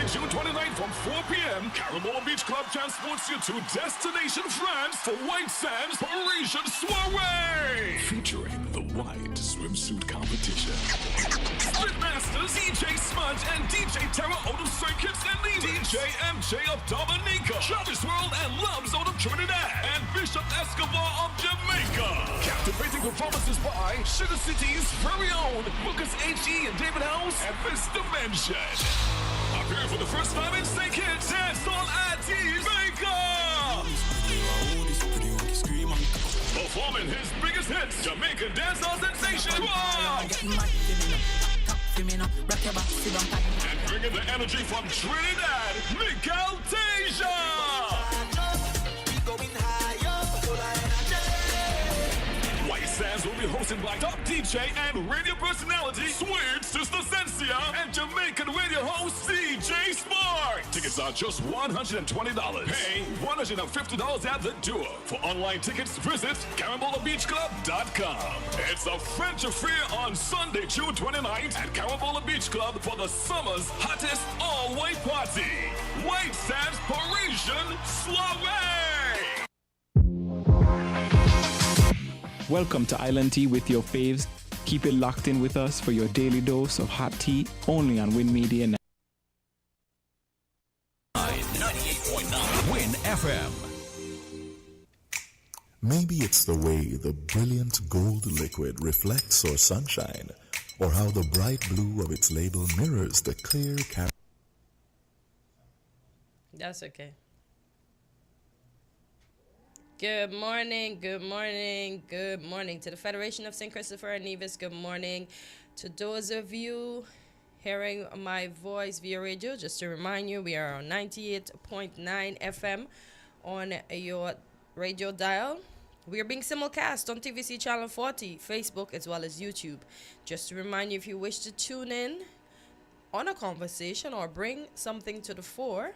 Sunday, June 29th from 4 p.m., Caramel Beach Club transports you to Destination France for White Sands Parisian Soiree. Featuring the White Swimsuit Competition. Split Masters, DJ Smudge, and DJ Terra out of Circuits and Nevis. DJ MJ of Dominica. Travis World and Love Zone of Trinidad. And Bishop Escobar of Jamaica. Captivating performances by Sugar City's very own Lucas H.E. and David House and Mr. Mention. Appearing for the first time in St. Kitts, dance on IT's Jamaica. Performing his biggest hits, Jamaican dancehall sensation, Rock. And bringing the energy from Trinidad, Miguel Tasia. White Sands will be hosted by top DJ and radio personality Sweet Sister Sensia and Jamaican radio host DJ Spark. Tickets are just $120. Pay $150 at the door. For online tickets, visit Carambola.beachClub.com. It's a French affair on Sunday, June 29th at Carambola Beach Club for the summer's hottest all-white party. White Sands Parisian Soiree. Welcome to Island Tea with your faves. Keep it locked in with us for your daily dose of hot tea only on Win Media 98.9 Win FM. Maybe it's the way the brilliant gold liquid reflects our sunshine, or how the bright blue of its label mirrors the clear That's okay. Good morning, good morning, good morning to the Federation of St. Christopher and Nevis. Good morning to those of you hearing my voice via radio. Just to remind you, we are on 98.9 FM on your radio dial. We are being simulcast on TVC Channel 40, Facebook, as well as YouTube. Just to remind you, if you wish to tune in on a conversation or bring something to the fore,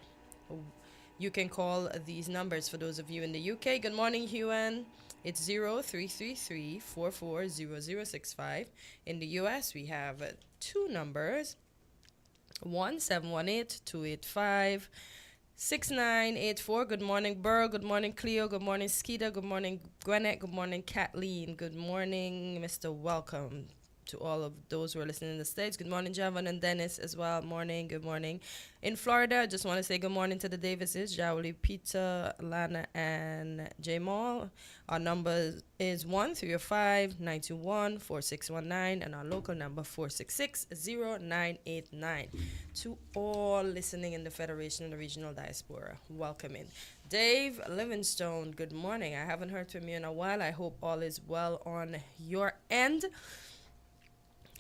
you can call these numbers for those of you in the UK. Good morning, Huan. It's 0333-440065. In the US, we have two numbers. 1-718-285-6984. Good morning, Burr. Good morning, Cleo. Good morning, Skeeta. Good morning, Gwinnett. Good morning, Kathleen. Good morning, Mr. Welcome to all of those who are listening in the States. Good morning, Javon and Dennis as well. Morning, good morning. In Florida, I just want to say good morning to the Davises, Jowly, Peter, Lana, and Jamal. Our number is 1-305-921-4619, and our local number 466-0989. To all listening in the Federation and the Regional Diaspora, welcome in. Dave Livingstone, good morning. I haven't heard from you in a while. I hope all is well on your end.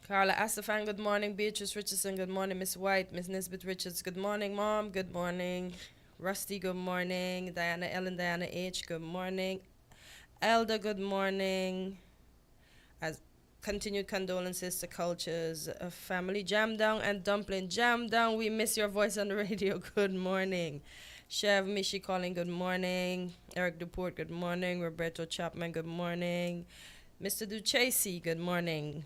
Carla Astafan, good morning. Beatrice Richardson, good morning. Miss White, Miss Nisbet Richards, good morning. Mom, good morning. Rusty, good morning. Diana Ellen, Diana H, good morning. Elder, good morning. As continued condolences to Culture's family. Jam Down and Dumpling. Jam Down, we miss your voice on the radio. Good morning. Chev Mishi calling, good morning. Eric Duport, good morning. Roberto Chapman, good morning. Mr. Duchesey, good morning.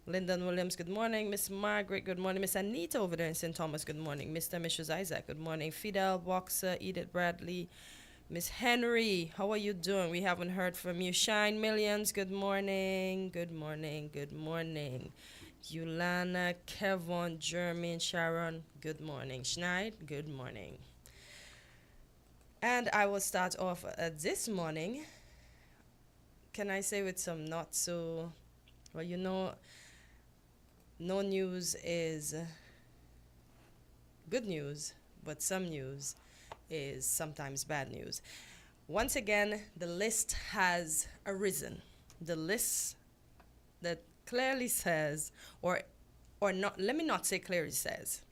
Lyndon Williams, good morning. Miss Margaret, good morning. Miss Anita over there in St. Thomas, good morning. Mr. and Mrs. Isaac, good morning. Fidel Boxer, Edith Bradley. Miss Henry, how are you doing? We haven't heard from you. Shine Millions, good morning. Good morning, good morning. Yulana, Kevon, Jermaine, Sharon, good morning. Schneid, good morning. And I will start off this morning, can I say, with some not so, well, you know, no news is good news, but some news is sometimes bad news. Once again, the list has arisen. The list that clearly says, or not, let me not say clearly says,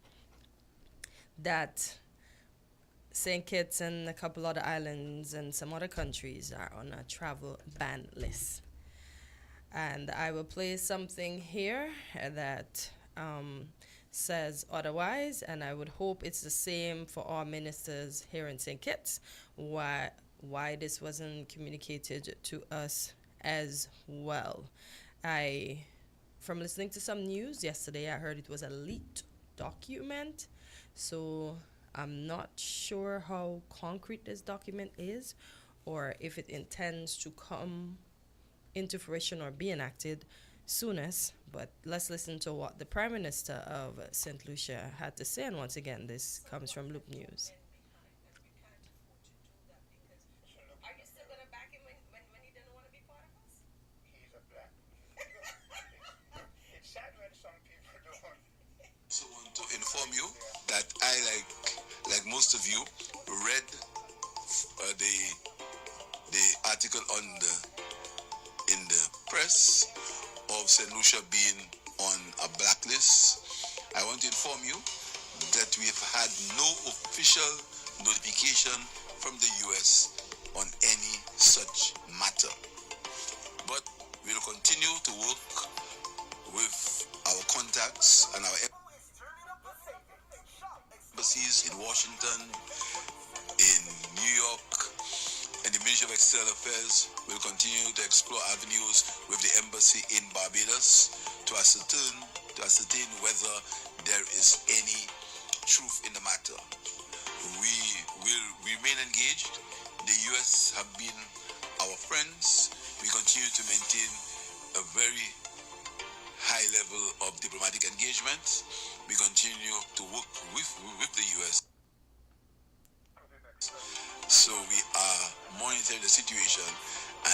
that St. Kitts and a couple other islands and some other countries are on a travel ban list. And I will play something here that says otherwise, and I would hope it's the same for our ministers here in St. Kitts, why this wasn't communicated to us as well. From listening to some news yesterday, I heard it was a leaked document So I'm not sure how concrete this document is or if it intends to come into fruition or be enacted soonest. But let's listen to what the Prime Minister of St. Lucia had to say. And once again, this comes from Loop News. Also want to inform you that I, like most of you, read the article in the press of St. Lucia being on a blacklist. I want to inform you that we've had no official notification from the U.S. on any such matter. But we'll continue to work with our contacts and our embassies in Washington, in New York, and the Ministry of External Affairs will continue to explore avenues with the embassy in Barbados to ascertain whether there is any truth in the matter. We will remain engaged. The U.S. have been our friends. We continue to maintain a very high level of diplomatic engagement. We continue to work with the U.S. So we are monitoring the situation,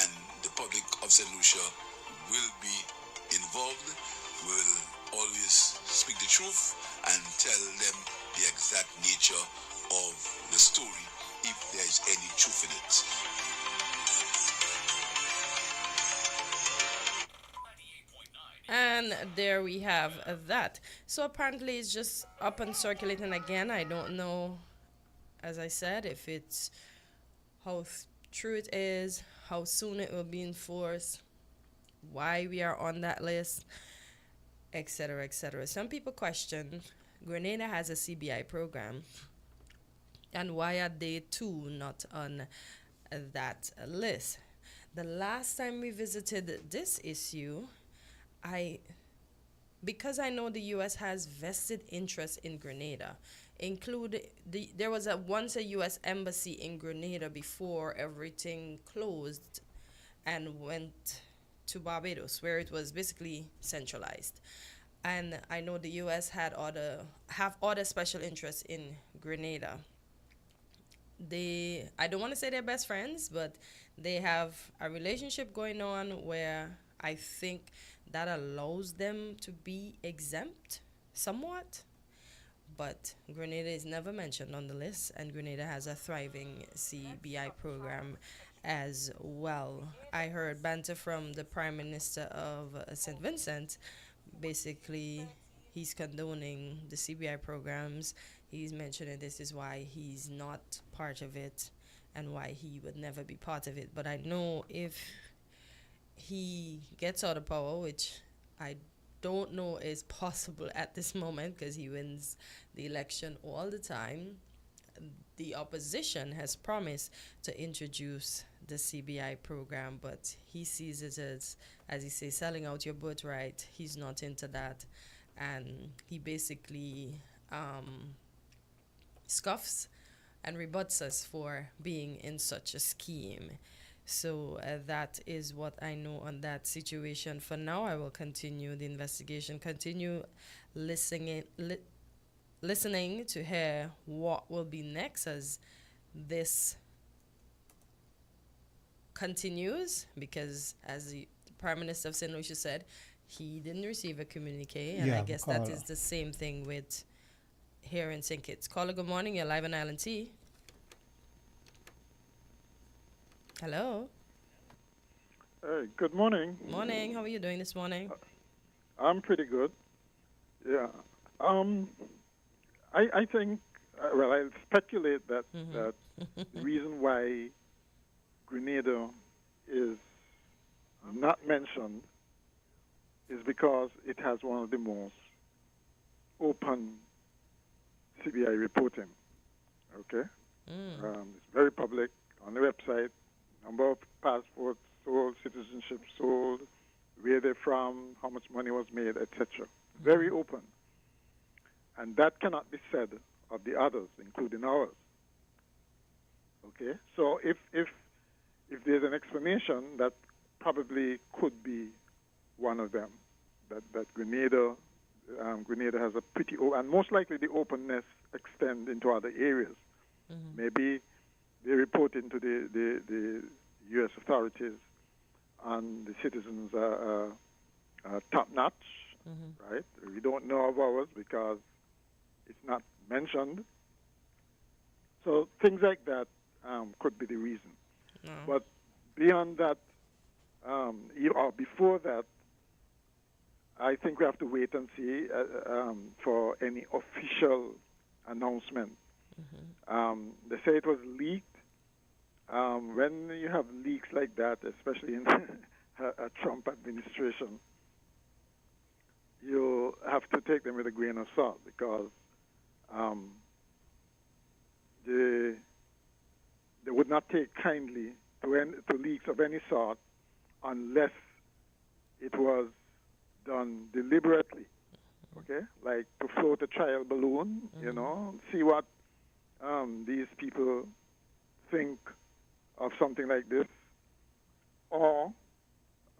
and the public of St. Lucia will be involved, will always speak the truth and tell them the exact nature of the story if there is any truth in it. And there we have that. So apparently it's just up and circulating again. I don't know, as I said, if it's how true it is, how soon it will be enforced, why we are on that list, etc., etc. Some people question Grenada has a CBI program, and why are they too not on that list? The last time we visited this issue, because I know the U.S. has vested interest in Grenada, there was once a U.S. embassy in Grenada before everything closed and went to Barbados, where it was basically centralized. And I know the U.S. have other special interests in Grenada. I don't want to say they're best friends, but they have a relationship going on where I think that allows them to be exempt somewhat. But Grenada is never mentioned on the list, and Grenada has a thriving CBI program as well. I heard banter from the Prime Minister of St. Vincent. Basically, he's condoning the CBI programs. He's mentioning this is why he's not part of it and why he would never be part of it. But I know if he gets out of power, which I don't know is possible at this moment because he wins the election all the time, the opposition has promised to introduce the CBI program, but he sees it as he says, selling out your birthright. He's not into that, and he basically scoffs and rebuts us for being in such a scheme. So that is what I know on that situation. For now, I will continue the investigation, continue listening to hear what will be next as this continues, because as the Prime Minister of St. Lucia said, he didn't receive a communique, and I guess that is the same thing with here in St. Kitts. Caller, good morning. You're live on Island T. Hello. Hey, good morning. Morning. How are you doing this morning? I'm pretty good. Yeah. I think, I speculate that that the reason why Grenada is not mentioned is because it has one of the most open CBI reporting. Okay? It's very public on the website. Number of passports sold, citizenship sold, where they're from, how much money was made, etc. Very open. And that cannot be said of the others, including ours. Okay, so if there's an explanation, that probably could be one of them. That Grenada has a pretty and most likely the openness extend into other areas. Maybe they report into the U.S. authorities, and the citizens are top notch, right? We don't know of ours because it's not mentioned. So things like that could be the reason. No. But beyond that, or before that, I think we have to wait and see for any official announcement. They say it was leaked. When you have leaks like that, especially in a Trump administration, you have to take them with a grain of salt, because they would not take kindly to leaks of any sort unless it was done deliberately. Okay, like to float a trial balloon, see what these people think of something like this, or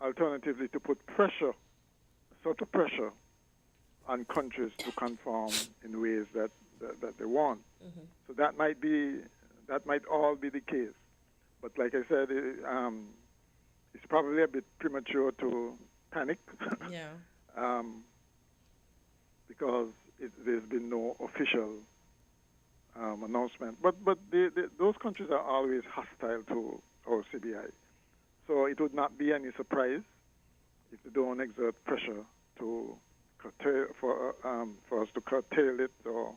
alternatively to put pressure, sort of pressure, on countries to conform in ways that they want. So that might all be the case. But like I said, it's probably a bit premature to panic. Yeah. Because there's been no official announcement. But those countries are always hostile to our CBI. So it would not be any surprise if they don't exert pressure to curtail, for us to curtail it or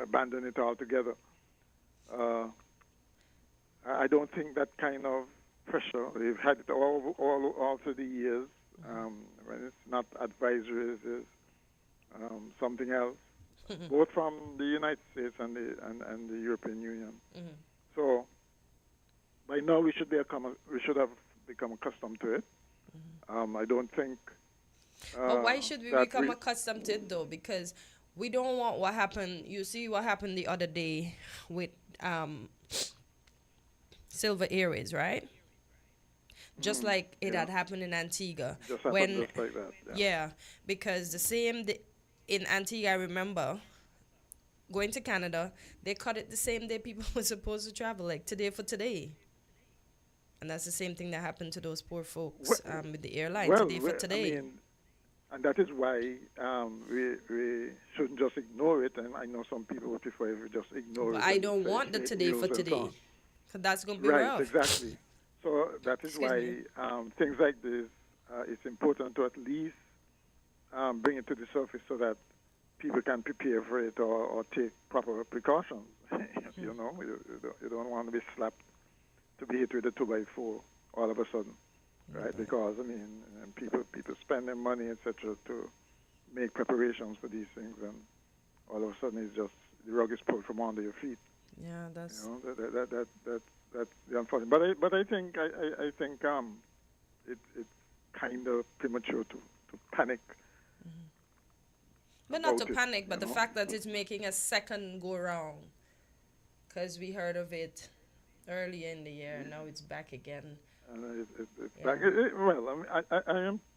abandon it altogether. I don't think that kind of pressure. They've had it all through the years. When it's not advisories, it's something else, both from the United States and the European Union. So by now we should have become accustomed to it. I don't think. But why should we become accustomed to it though? Because we don't want what happened. You see what happened the other day with Silver Airways, right? Just like it had happened in Antigua. Just like that. Yeah, because in Antigua, I remember going to Canada, they cut it the same day people were supposed to travel, like today for today. And that's the same thing that happened to those poor folks with the airline, today for today. I mean, and that is why we shouldn't just ignore it. And I know some people would prefer if we just ignore it. But I don't want the today for today. Because that's going to be rough. Right, exactly. So that is why things like this, it's important to at least bring it to the surface so that people can prepare for it or take proper precautions. You don't want to be slapped, to be hit with a 2x4 all of a sudden, right? Because, I mean, people spend their money, etc., to make preparations for these things, and all of a sudden it's just, the rug is pulled from under your feet. Yeah, that's... That's the unfortunate. But I think it's kind of premature to panic. But not to panic, but the fact that it's making a second go round, because we heard of it earlier in the year, and now it's back again. It's back.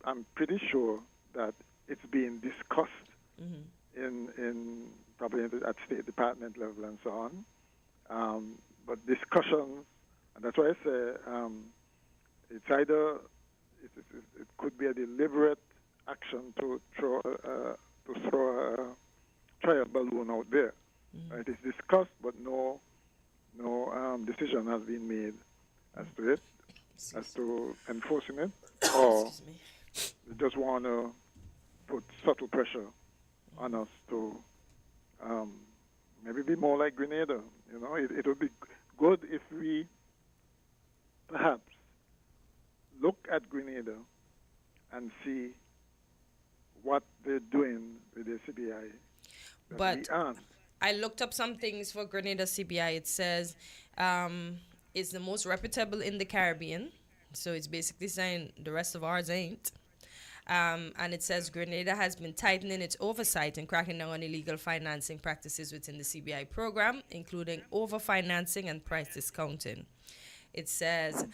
I'm pretty sure that it's being discussed in probably at State Department level and so on. But discussions, and that's why I say it's either it could be a deliberate action to throw a trial balloon out there. Right? It's discussed, but no decision has been made as to it, as to enforcing it, or they just want to put subtle pressure on us to maybe be more like Grenada. It would be good if we perhaps look at Grenada and see what they're doing with the CBI. But I looked up some things for Grenada CBI. It says it's the most reputable in the Caribbean. So it's basically saying the rest of ours ain't. And it says Grenada has been tightening its oversight and cracking down on illegal financing practices within the CBI program, including overfinancing and price discounting. It says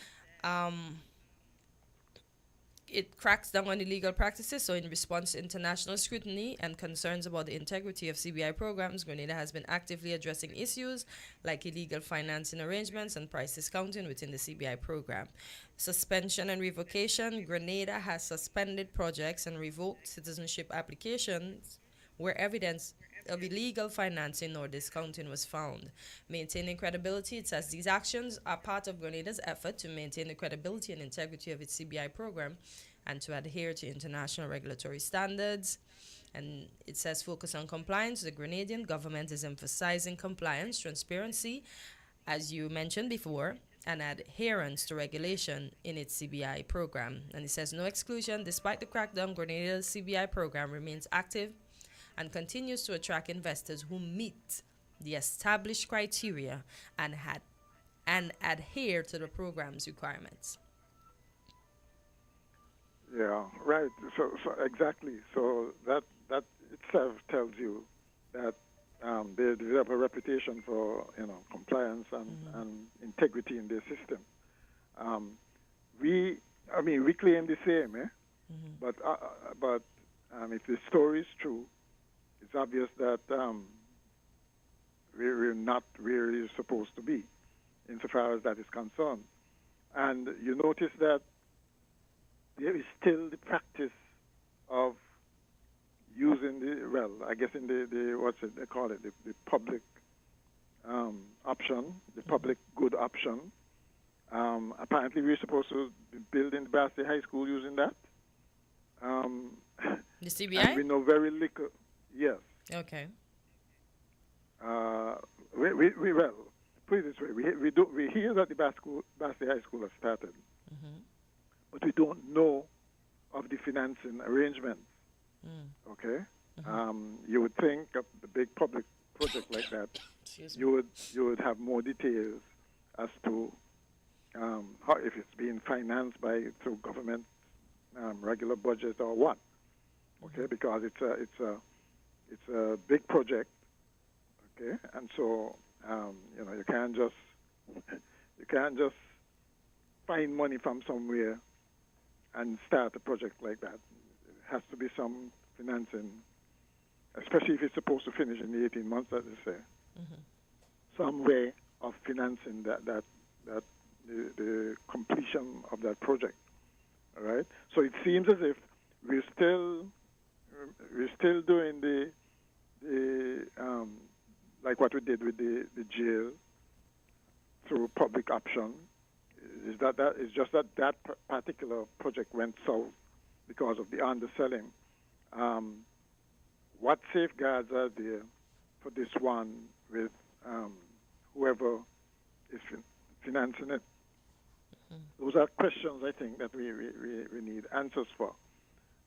it cracks down on illegal practices. So, in response to international scrutiny and concerns about the integrity of CBI programs, Grenada has been actively addressing issues like illegal financing arrangements and price discounting within the CBI program. Suspension and revocation: Grenada has suspended projects and revoked citizenship applications where evidence of illegal financing or discounting was found. Maintaining credibility: it says these actions are part of Grenada's effort to maintain the credibility and integrity of its CBI program and to adhere to international regulatory standards. And it says focus on compliance. The Grenadian government is emphasizing compliance, transparency, as you mentioned before, and adherence to regulation in its CBI program. And it says no exclusion. Despite the crackdown, Grenada's CBI program remains active and continues to attract investors who meet the established criteria and adhere to the program's requirements. Yeah, right. So exactly. So that itself tells you that they develop a reputation for compliance and integrity in their system. We claim the same, but if the story is true, it's obvious that we're not where we're supposed to be, insofar as that is concerned. And you notice that there is still the practice of using the what's it they call it, the public option, the public good option. Apparently, we're supposed to be building the Basset High School using that. The CBI? And we know very little. Yes. Okay. Well, put it this way: we hear that the Basset High School has started, but we don't know of the financing arrangements. Okay. You would think of the big public project like that, you would have more details as to how, if it's being financed through government regular budget or what. Okay, because it's a big project. Okay, and so you can't just find money from somewhere and start a project like that. It has to be some financing, especially if it's supposed to finish in the 18 months, that they say. Some way of financing that the completion of that project. All right. So it seems as if we're still doing the like what we did with the jail through public option. It's just that particular project went south because of the underselling. What safeguards are there for this one with whoever is financing it? Those are questions I think that we need answers for,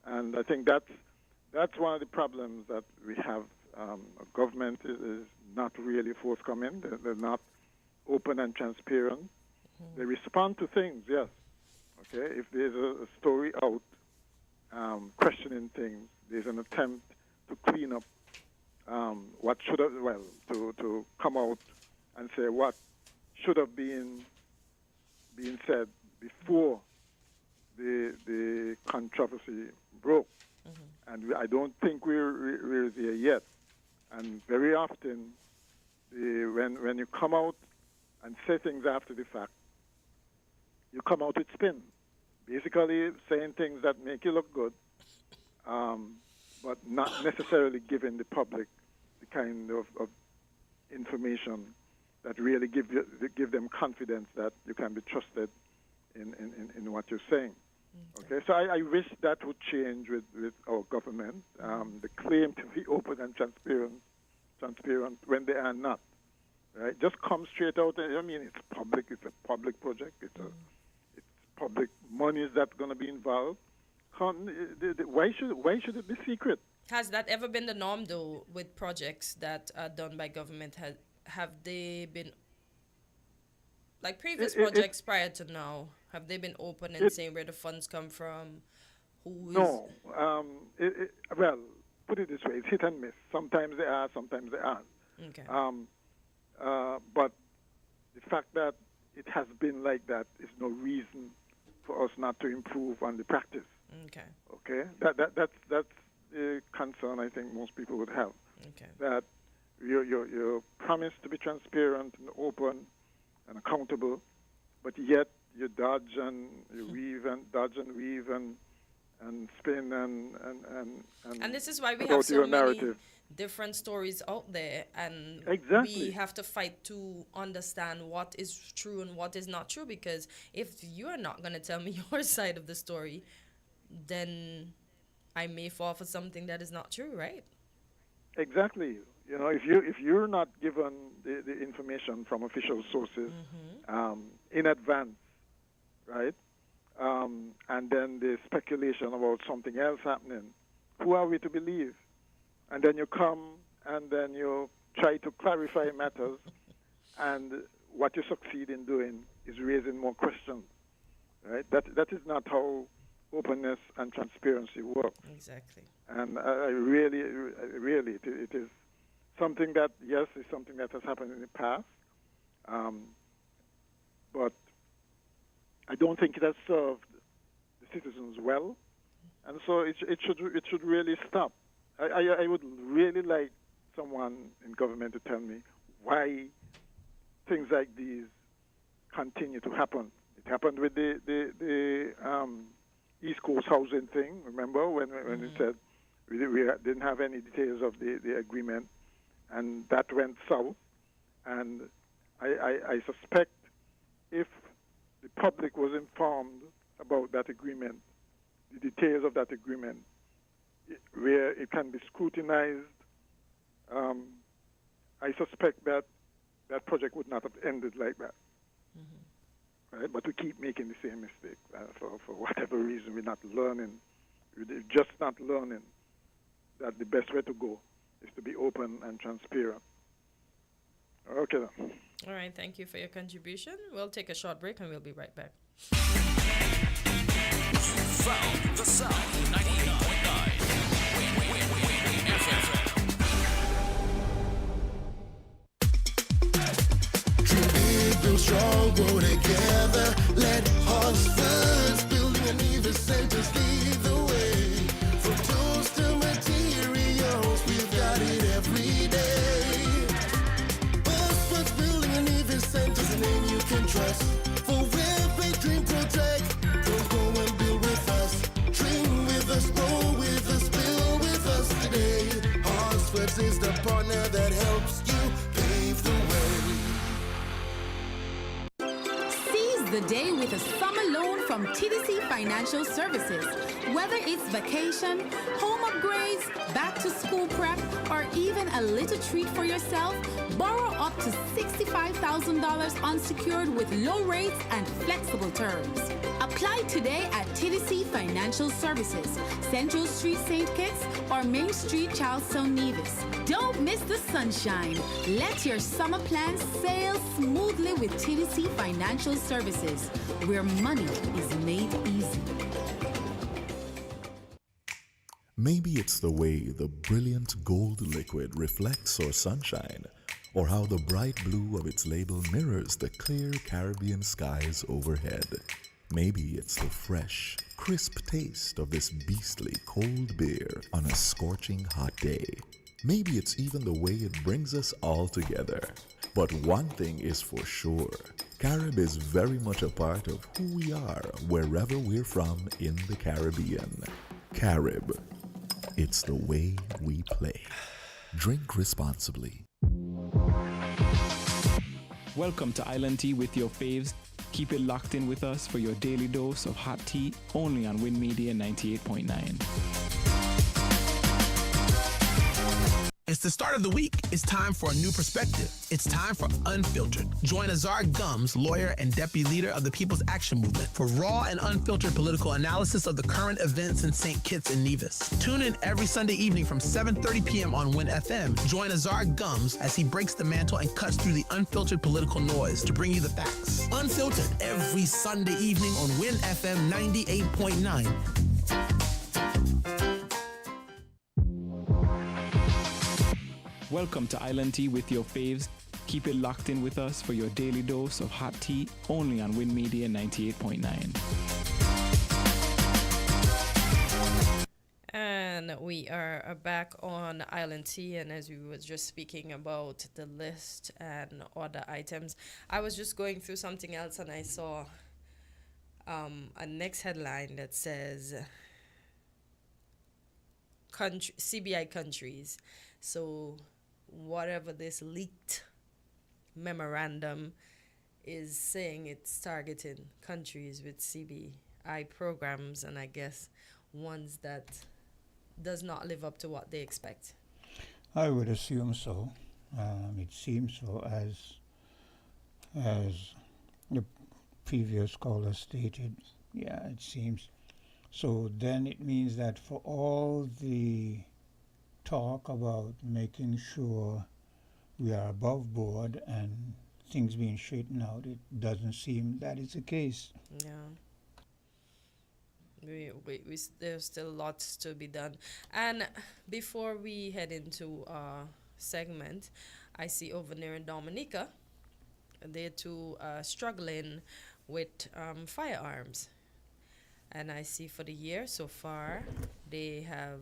and I think that's one of the problems that we have. Government is not really forthcoming. They're not open and transparent. They respond to things, yes. Okay, if there's a story out questioning things, there's an attempt to clean up what should have, to come out and say what should have been said before the controversy broke. And I don't think we're there yet. And very often, when you come out and say things after the fact, you come out with spin, basically saying things that make you look good, but not necessarily giving the public the kind of information that really give them confidence that you can be trusted in what you're saying. Okay, so I wish that would change with our government. The claim to be open and transparent when they are not. Right? Just come straight out. I mean, it's public. It's a public project. It's public money that's going to be involved. Why should it be secret? Has that ever been the norm, though, with projects that are done by government? Have they been, like previous projects prior to now, have they been open and saying where the funds come from, who is... No. Well, put it this way: it's hit and miss. Sometimes they are, sometimes they aren't. Okay. But the fact that it has been like that is no reason for us not to improve on the practice. Okay. Okay. That's the concern I think most people would have. Okay. That you're promised to be transparent and open and accountable, but yet you dodge and you weave and dodge and weave and spin and this is why we about have so your many narrative. different stories out there, and Exactly. we have to fight to understand what is true and what is not true, because if you're not going to tell me your side of the story, then I may fall for something that is not true, right? Exactly. You know, if you're not given the information from official sources in advance, right? And then the speculation about something else happening, who are we to believe? And then you come and then you try to clarify matters, and what you succeed in doing is raising more questions, right? That is not how openness and transparency work. Exactly. And I really, it is something that, yes, is something that has happened in the past, but I don't think it has served the citizens well, and so it should really stop. I would really like someone in government to tell me why things like these continue to happen. It happened with the East Coast housing thing. Remember when it said we didn't have any details of the agreement, and that went south. And I suspect if the public was informed about that agreement, the details of that agreement, where it can be scrutinized, I suspect that that project would not have ended like that. Right? But we keep making the same mistake. For whatever reason, we're not learning. We're just not learning that the best way to go is to be open and transparent. Okay, then. All right. Thank you for your contribution. We'll take a short break and we'll be right back. Found the sound 98.9. Win FM. Build strong, grow together. Let Hartsford's building a Nevis centers lead the way. From tools to materials, we've got it every day. Hartsford's building a Nevis centers, a name you can trust. For every dream protect, don't go and build with us. Dream with us, grow with us, build with us today. Hartsford's is the partner that helps you pave the way. The day with a summer loan from TDC Financial Services. Whether it's vacation, home upgrades, back to school prep, or even a little treat for yourself, borrow up to $65,000 unsecured with low rates and flexible terms. Apply today at TDC Financial Services, Central Street, St. Kitts, or Main Street, Charlestown, Nevis. Don't miss the sunshine. Let your summer plans sail smoothly with TDC Financial Services, where money is made easy. Maybe it's the way the brilliant gold liquid reflects our sunshine, or how the bright blue of its label mirrors the clear Caribbean skies overhead. Maybe it's the fresh, crisp taste of this beastly cold beer on a scorching hot day. Maybe it's even the way it brings us all together. But one thing is for sure, Carib is very much a part of who we are wherever we're from in the Caribbean. Carib, it's the way we play. Drink responsibly. Welcome to Island Tea with your faves. Keep it locked in with us for your daily dose of hot tea, only on Win Media 98.9. It's the start of the week. It's time for a new perspective. It's time for Unfiltered. Join Azar Gums, lawyer and deputy leader of the People's Action Movement, for raw and unfiltered political analysis of the current events in St. Kitts and Nevis. Tune in every Sunday evening from 7:30 p.m. on Win FM. Join Azar Gums as he breaks the mantle and cuts through the unfiltered political noise to bring you the facts. Unfiltered every Sunday evening on Win FM 98.9. Welcome to Island Tea with your faves. Keep it locked in with us for your daily dose of hot tea only on Win Media 98.9. And we are back on Island Tea, and as we were just speaking about the list and other items, I was just going through something else and I saw a next headline that says CBI countries. So whatever this leaked memorandum is saying, it's targeting countries with CBI programs, and I guess ones that does not live up to what they expect. I would assume so. It seems so, as the previous caller stated. Yeah, it seems. So then it means that for all the talk about making sure we are above board and things being straightened out, it doesn't seem that is the case. Yeah. There's still lots to be done. And before we head into our segment, I see over there in Dominica, they're too struggling with firearms. And I see for the year so far, they have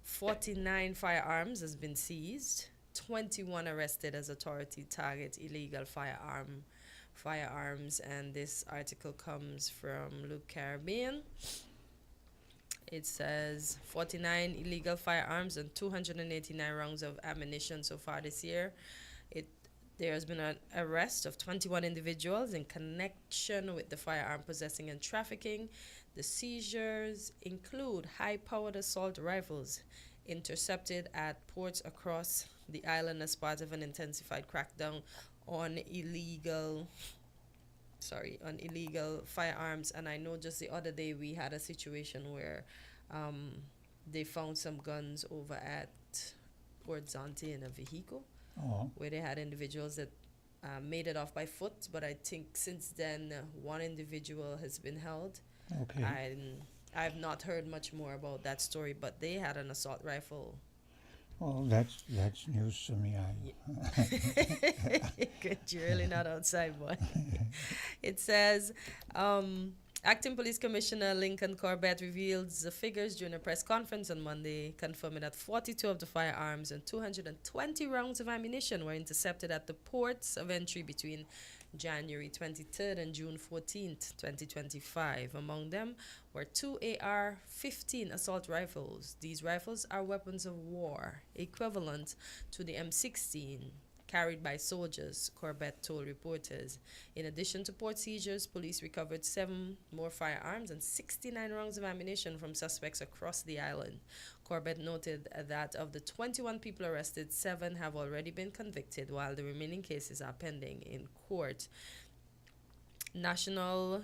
49 firearms has been seized, 21 arrested as authority target illegal firearms, and this article comes from Loop Caribbean. It says 49 illegal firearms and 289 rounds of ammunition so far this year. There has been an arrest of 21 individuals in connection with the firearm possessing and trafficking. The seizures include high-powered assault rifles intercepted at ports across the island as part of an intensified crackdown on illegal firearms. And I know just the other day we had a situation where they found some guns over at Port Zante in a vehicle, where they had individuals that made it off by foot. But I think since then, one individual has been held. Okay. I've not heard much more about that story, but they had an assault rifle. Well, that's news to me. Good, you're really not outside, boy. It says, Acting Police Commissioner Lincoln Corbett revealed the figures during a press conference on Monday, confirming that 42 of the firearms and 220 rounds of ammunition were intercepted at the ports of entry between January 23rd and June 14th, 2025. Among them were 2 AR-15 assault rifles. These rifles are weapons of war, equivalent to the M16 carried by soldiers, Corbett told reporters. In addition to port seizures, police recovered 7 more firearms and 69 rounds of ammunition from suspects across the island. Corbett noted that of the 21 people arrested, 7 have already been convicted, while the remaining cases are pending in court. National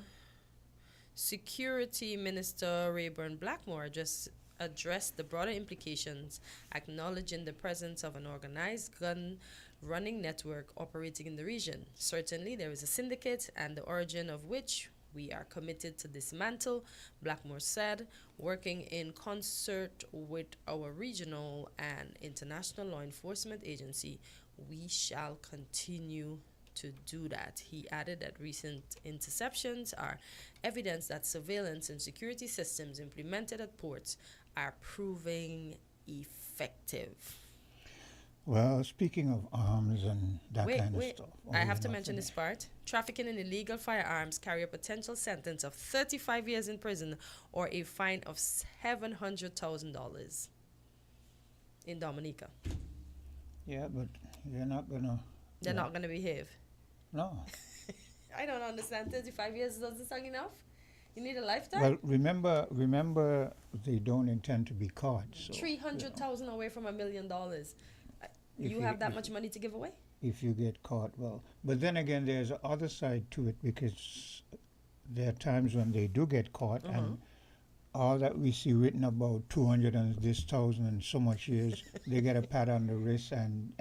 Security Minister Rayburn Blackmore just addressed the broader implications, acknowledging the presence of an organized gun running network operating in the region. Certainly, there is a syndicate, and the origin of which we are committed to dismantle, Blackmore said, working in concert with our regional and international law enforcement agency. We shall continue to do that. He added that recent interceptions are evidence that surveillance and security systems implemented at ports are proving effective. Well, speaking of arms and that kind of stuff. I have to mention this part. Trafficking in illegal firearms carry a potential sentence of 35 years in prison or a fine of $700,000 in Dominica. Yeah, but you're not gonna... They're not gonna behave. No. I don't understand. 35 years doesn't sound enough? You need a lifetime? Well, remember, they don't intend to be caught. So, $300,000 away from $1 million. You have that much money to give away? If you get caught, well. But then again, there's the other side to it, because there are times when they do get caught, and all that we see written about 200 and this thousand and so much years, they get a pat on the wrist, and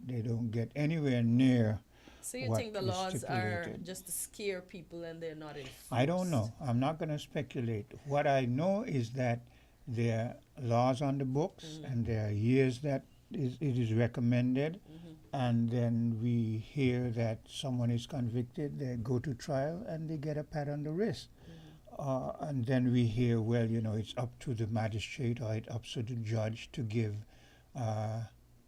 they don't get anywhere near. So you think the laws are just to scare people and they're not enforced? I don't know. I'm not going to speculate. What I know is that there are laws on the books, and there are years that it is recommended, and then we hear that someone is convicted, they go to trial, and they get a pat on the wrist. And then we hear, well, it's up to the magistrate or it's up to the judge to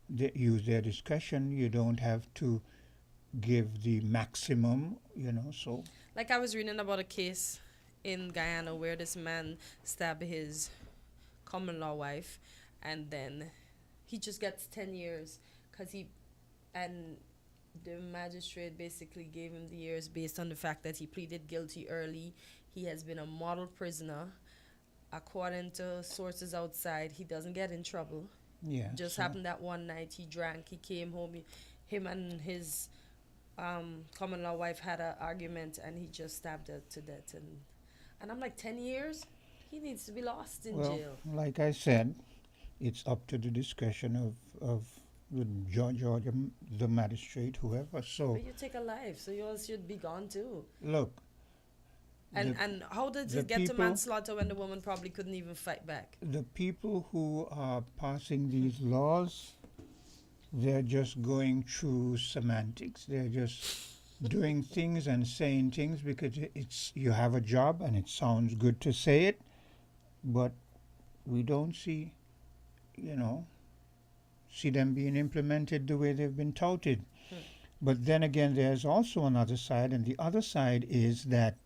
use their discretion. You don't have to give the maximum, so. Like I was reading about a case in Guyana where this man stabbed his common law wife, and then he just gets 10 years and the magistrate basically gave him the years based on the fact that he pleaded guilty early. He has been a model prisoner. According to sources outside, he doesn't get in trouble. Yeah. Just happened that one night he drank, he came home, him and his common law wife had an argument, and he just stabbed her to death. And I'm like, 10 years? He needs to be lost in jail. Like I said, it's up to the discretion of the judge or the magistrate, whoever. So. But you take a life, so yours should be gone too. Look. And how did it get to manslaughter when the woman probably couldn't even fight back? The people who are passing these laws, they're just going through semantics. They're just doing things and saying things because you have a job and it sounds good to say it, but we don't see them being implemented the way they've been touted. But then again, there's also another side, and the other side is that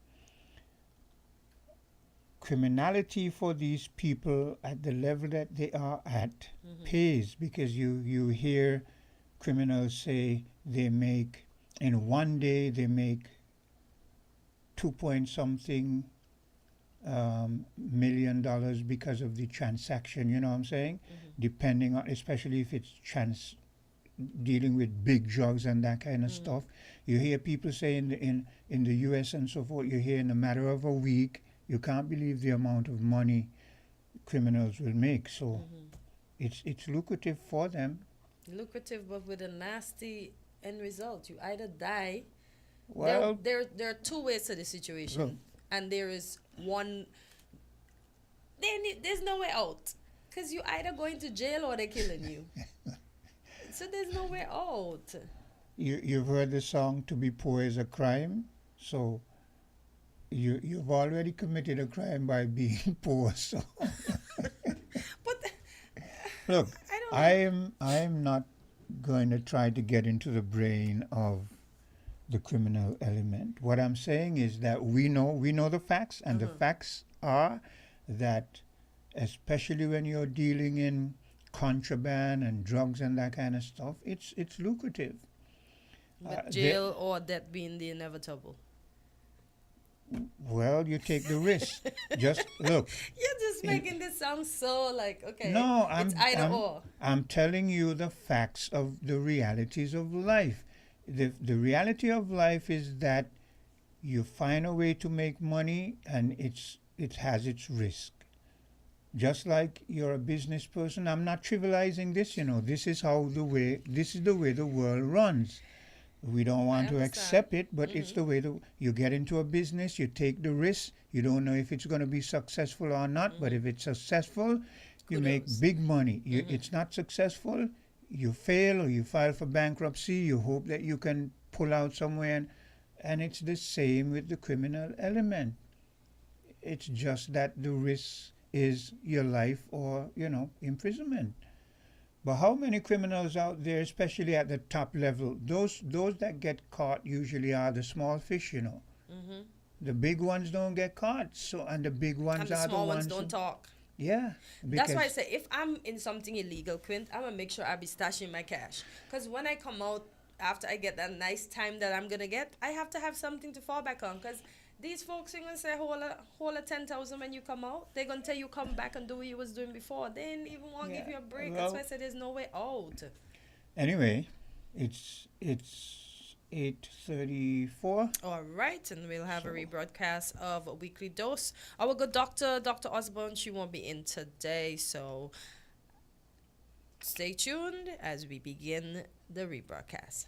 criminality for these people at the level that they are at pays, because you hear criminals say in one day they make 2-point-something $million because of the transaction, you know what I'm saying? Depending on, especially if it's dealing with big drugs and that kind of stuff. You hear people say in the US and so forth, you hear in a matter of a week, you can't believe the amount of money criminals will make. So it's lucrative for them. Lucrative, but with a nasty end result. You either die. Well, there are two ways to the situation, and there is one. There's no way out, because you either going to jail or they're killing you. So there's no way out. You've heard the song "To Be Poor Is a Crime," so. You've already committed a crime by being poor. So, but look, I am not going to try to get into the brain of the criminal element. What I'm saying is that we know the facts, and the facts are that, especially when you're dealing in contraband and drugs and that kind of stuff, it's lucrative. But jail or death being the inevitable. Well, you take the risk. Just look. You're just making this sound so like, okay. No, it's either or. I'm telling you the facts of the realities of life. The reality of life is that you find a way to make money, and it has its risk. Just like you're a business person, I'm not trivializing this. This is the way the world runs. We don't want to accept it, but it's the way you get into a business, you take the risk. You don't know if it's going to be successful or not, but if it's successful, you make big money. It's not successful, you fail or you file for bankruptcy, you hope that you can pull out somewhere, and it's the same with the criminal element. It's just that the risk is your life or, imprisonment. But how many criminals out there, especially at the top level, those that get caught usually are the small fish, The big ones don't get caught, and the big ones are the small ones don't talk. Yeah. That's why I say, if I'm in something illegal, Quint, I'm going to make sure I be stashing my cash. Because when I come out, after I get that nice time that I'm going to get, I have to have something to fall back on. Because these folks are going to say, hold a 10,000 when you come out. They're going to tell you come back and do what you was doing before. They didn't even want to give you a break. That's why I said there's no way out. Anyway, it's 8:34. All right, and we'll have a rebroadcast of a Weekly Dose. Our good Dr. Osborne, she won't be in today, so stay tuned as we begin the rebroadcast.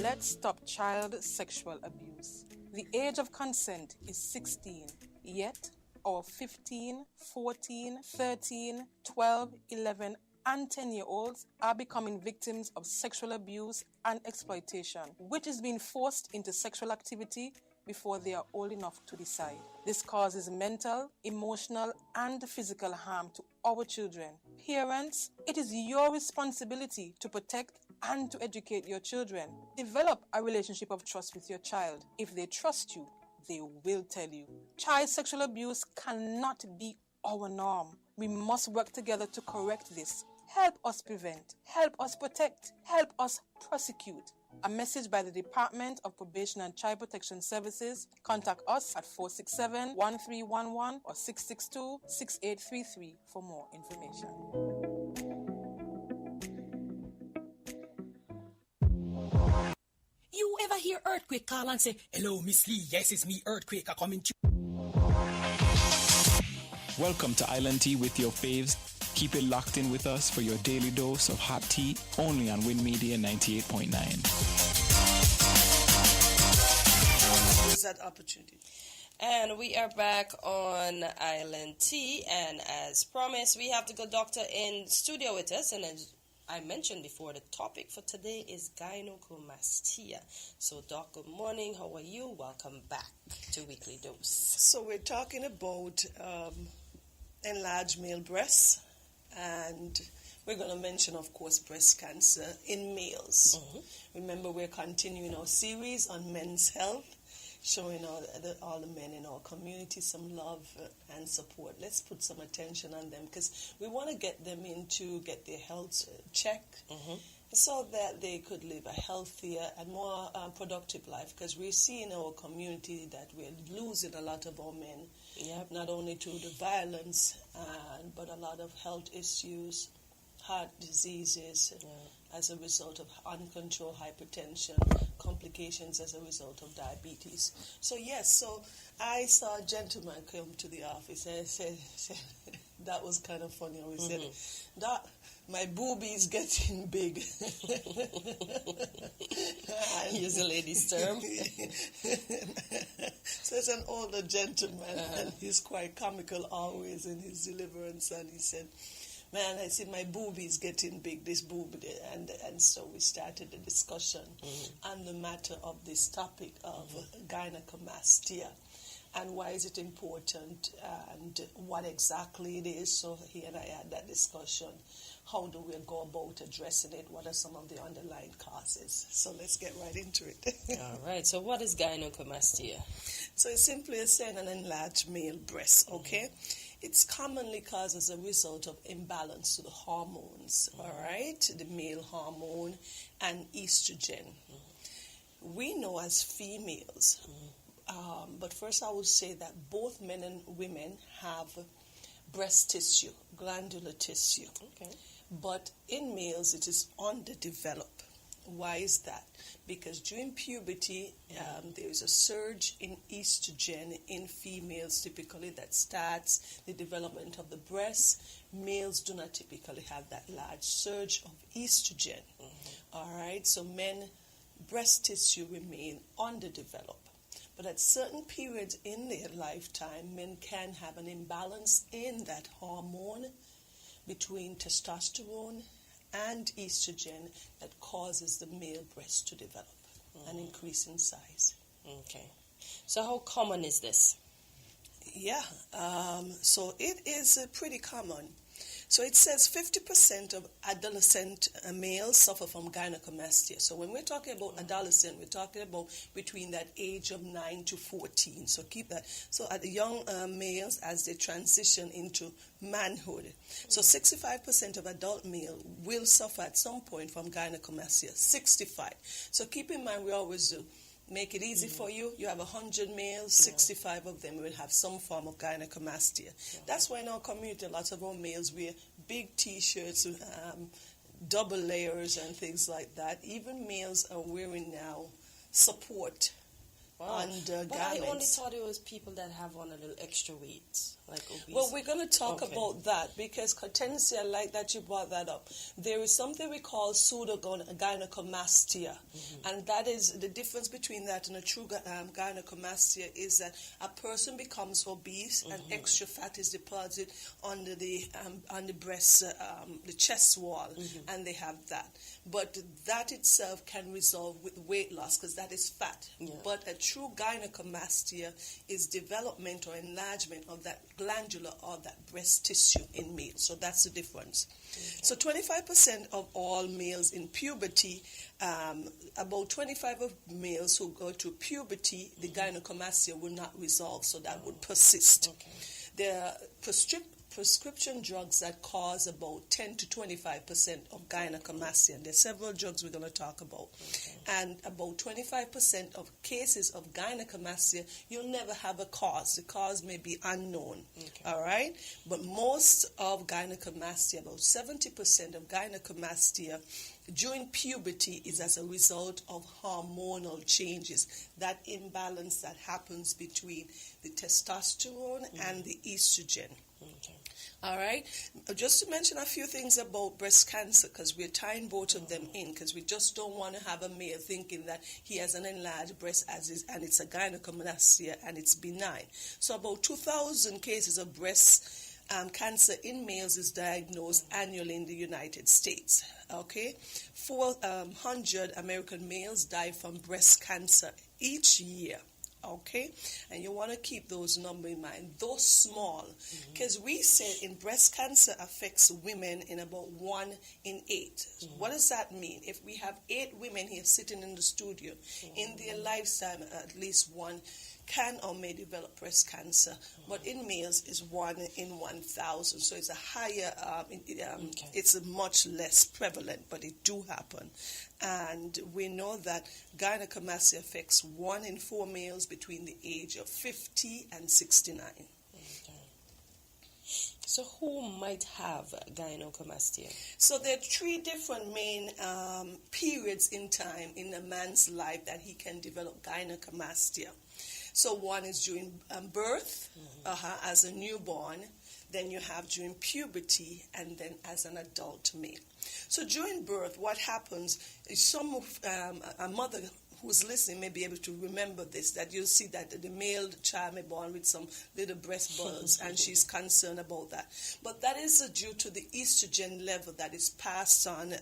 Let's stop child sexual abuse. The age of consent is 16, yet our 15, 14, 13, 12, 11, and 10-year-olds are becoming victims of sexual abuse and exploitation, which is being forced into sexual activity before they are old enough to decide. This causes mental, emotional, and physical harm to our children. Parents, it is your responsibility to protect and to educate your children. Develop a relationship of trust with your child. If they trust you, they will tell you. Child sexual abuse cannot be our norm. We must work together to correct this. Help us prevent, help us protect, help us prosecute. A message by the Department of Probation and Child Protection Services. Contact us at 467-1311 or 662-6833 for more information. You ever hear Earthquake call and say, "Hello, Miss Lee, yes, it's me, Earthquake, I coming to." Welcome to Island Tea with your faves. Keep it locked in with us for your daily dose of hot tea, only on Win Media 98.9. Use that opportunity. And we are back on Island Tea, and as promised, we have the good doctor in studio with us, and as I mentioned before, the topic for today is gynecomastia. So, Doc, good morning. How are you? Welcome back to Weekly Dose. So we're talking about enlarged male breasts, and we're going to mention, of course, breast cancer in males. Remember, we're continuing our series on men's health, showing all the men in our community some love and support. Let's put some attention on them because we want to get them in to get their health checked so that they could live a healthier and more productive life, because we see in our community that we're losing a lot of our men, not only to the violence, but a lot of health issues, heart diseases as a result of uncontrolled hypertension, complications as a result of diabetes. So I saw a gentleman come to the office and said that was kind of funny. He said, "Doc, my boobie's getting big." Use a lady's term. So it's an older gentleman, and he's quite comical always in his deliverance, and he said, "Man, I see my boobie's getting big, this boobie." And so we started a discussion on the matter of this topic of gynecomastia. And why is it important, and what exactly it is. So he and I had that discussion. How do we go about addressing it? What are some of the underlying causes? So let's get right into it. All right. So what is gynecomastia? So it's simply saying an enlarged male breast, okay? It's commonly caused as a result of imbalance to the hormones, all right? The male hormone and estrogen. We know as females, but first I would say that both men and women have breast tissue, glandular tissue. Okay. But in males, it is underdeveloped. Why is that? Because during puberty, there is a surge in estrogen in females typically that starts the development of the breast. Males do not typically have that large surge of estrogen. All right, so men, breast tissue remain underdeveloped. But at certain periods in their lifetime, men can have an imbalance in that hormone between testosterone and estrogen that causes the male breast to develop and increase in size. Okay. So how common is this? So it is pretty common. So it says 50% of adolescent males suffer from gynecomastia. So when we're talking about adolescent, we're talking about between that age of 9 to 14. So keep that. So at the young males, as they transition into manhood. So 65% of adult male will suffer at some point from gynecomastia. 65. So keep in mind, we always do. Make it easy for you. You have 100 males, 65 of them will have some form of gynecomastia. That's why in our community, a lot of our males wear big T-shirts, double layers and things like that. Even males are wearing now support undergarments. But I only thought it was people that have on a little extra weight, like obese. Well, we're going to talk about that because, Hortensia, I like that you brought that up. There is something we call pseudogynecomastia, and that is the difference between that and a true gynecomastia is that a person becomes obese and extra fat is deposited on the breast, the chest wall, and they have that. But that itself can resolve with weight loss because that is fat. But a true gynecomastia is development or enlargement of that glandular or that breast tissue in males. So that's the difference. So 25% of all males in puberty, about 25 of males who go to puberty, the gynecomastia will not resolve, so that would persist. There are prescription drugs that cause about 10 to 25% of gynecomastia. And there are several drugs we're going to talk about. And about 25% of cases of gynecomastia, you'll never have a cause. The cause may be unknown. All right? But most of gynecomastia, about 70% of gynecomastia during puberty is as a result of hormonal changes, that imbalance that happens between the testosterone and the estrogen. All right. Just to mention a few things about breast cancer, because we're tying both of them in, because we just don't want to have a male thinking that he has an enlarged breast and it's a gynecomastia and it's benign. So about 2,000 cases of breast cancer in males is diagnosed annually in the United States. Okay, 400 American males die from breast cancer each year. Okay, and you want to keep those numbers in mind, though small, because we said in breast cancer affects women in about 1 in 8. What does that mean? If we have 8 women here sitting in the studio, in their lifetime, at least one can or may develop breast cancer, but in males is 1 in 1,000. So it's a higher, it's a much less prevalent, but it do happen. And we know that gynecomastia affects 1 in 4 males between the age of 50 and 69. So who might have gynecomastia? So there are 3 different main periods in time in a man's life that he can develop gynecomastia. So one is during birth, as a newborn, then you have during puberty, and then as an adult male. So during birth, what happens is a mother who's listening may be able to remember this, that you'll see that the male child may be born with some little breast buds, and she's concerned about that. But that is due to the estrogen level that is passed on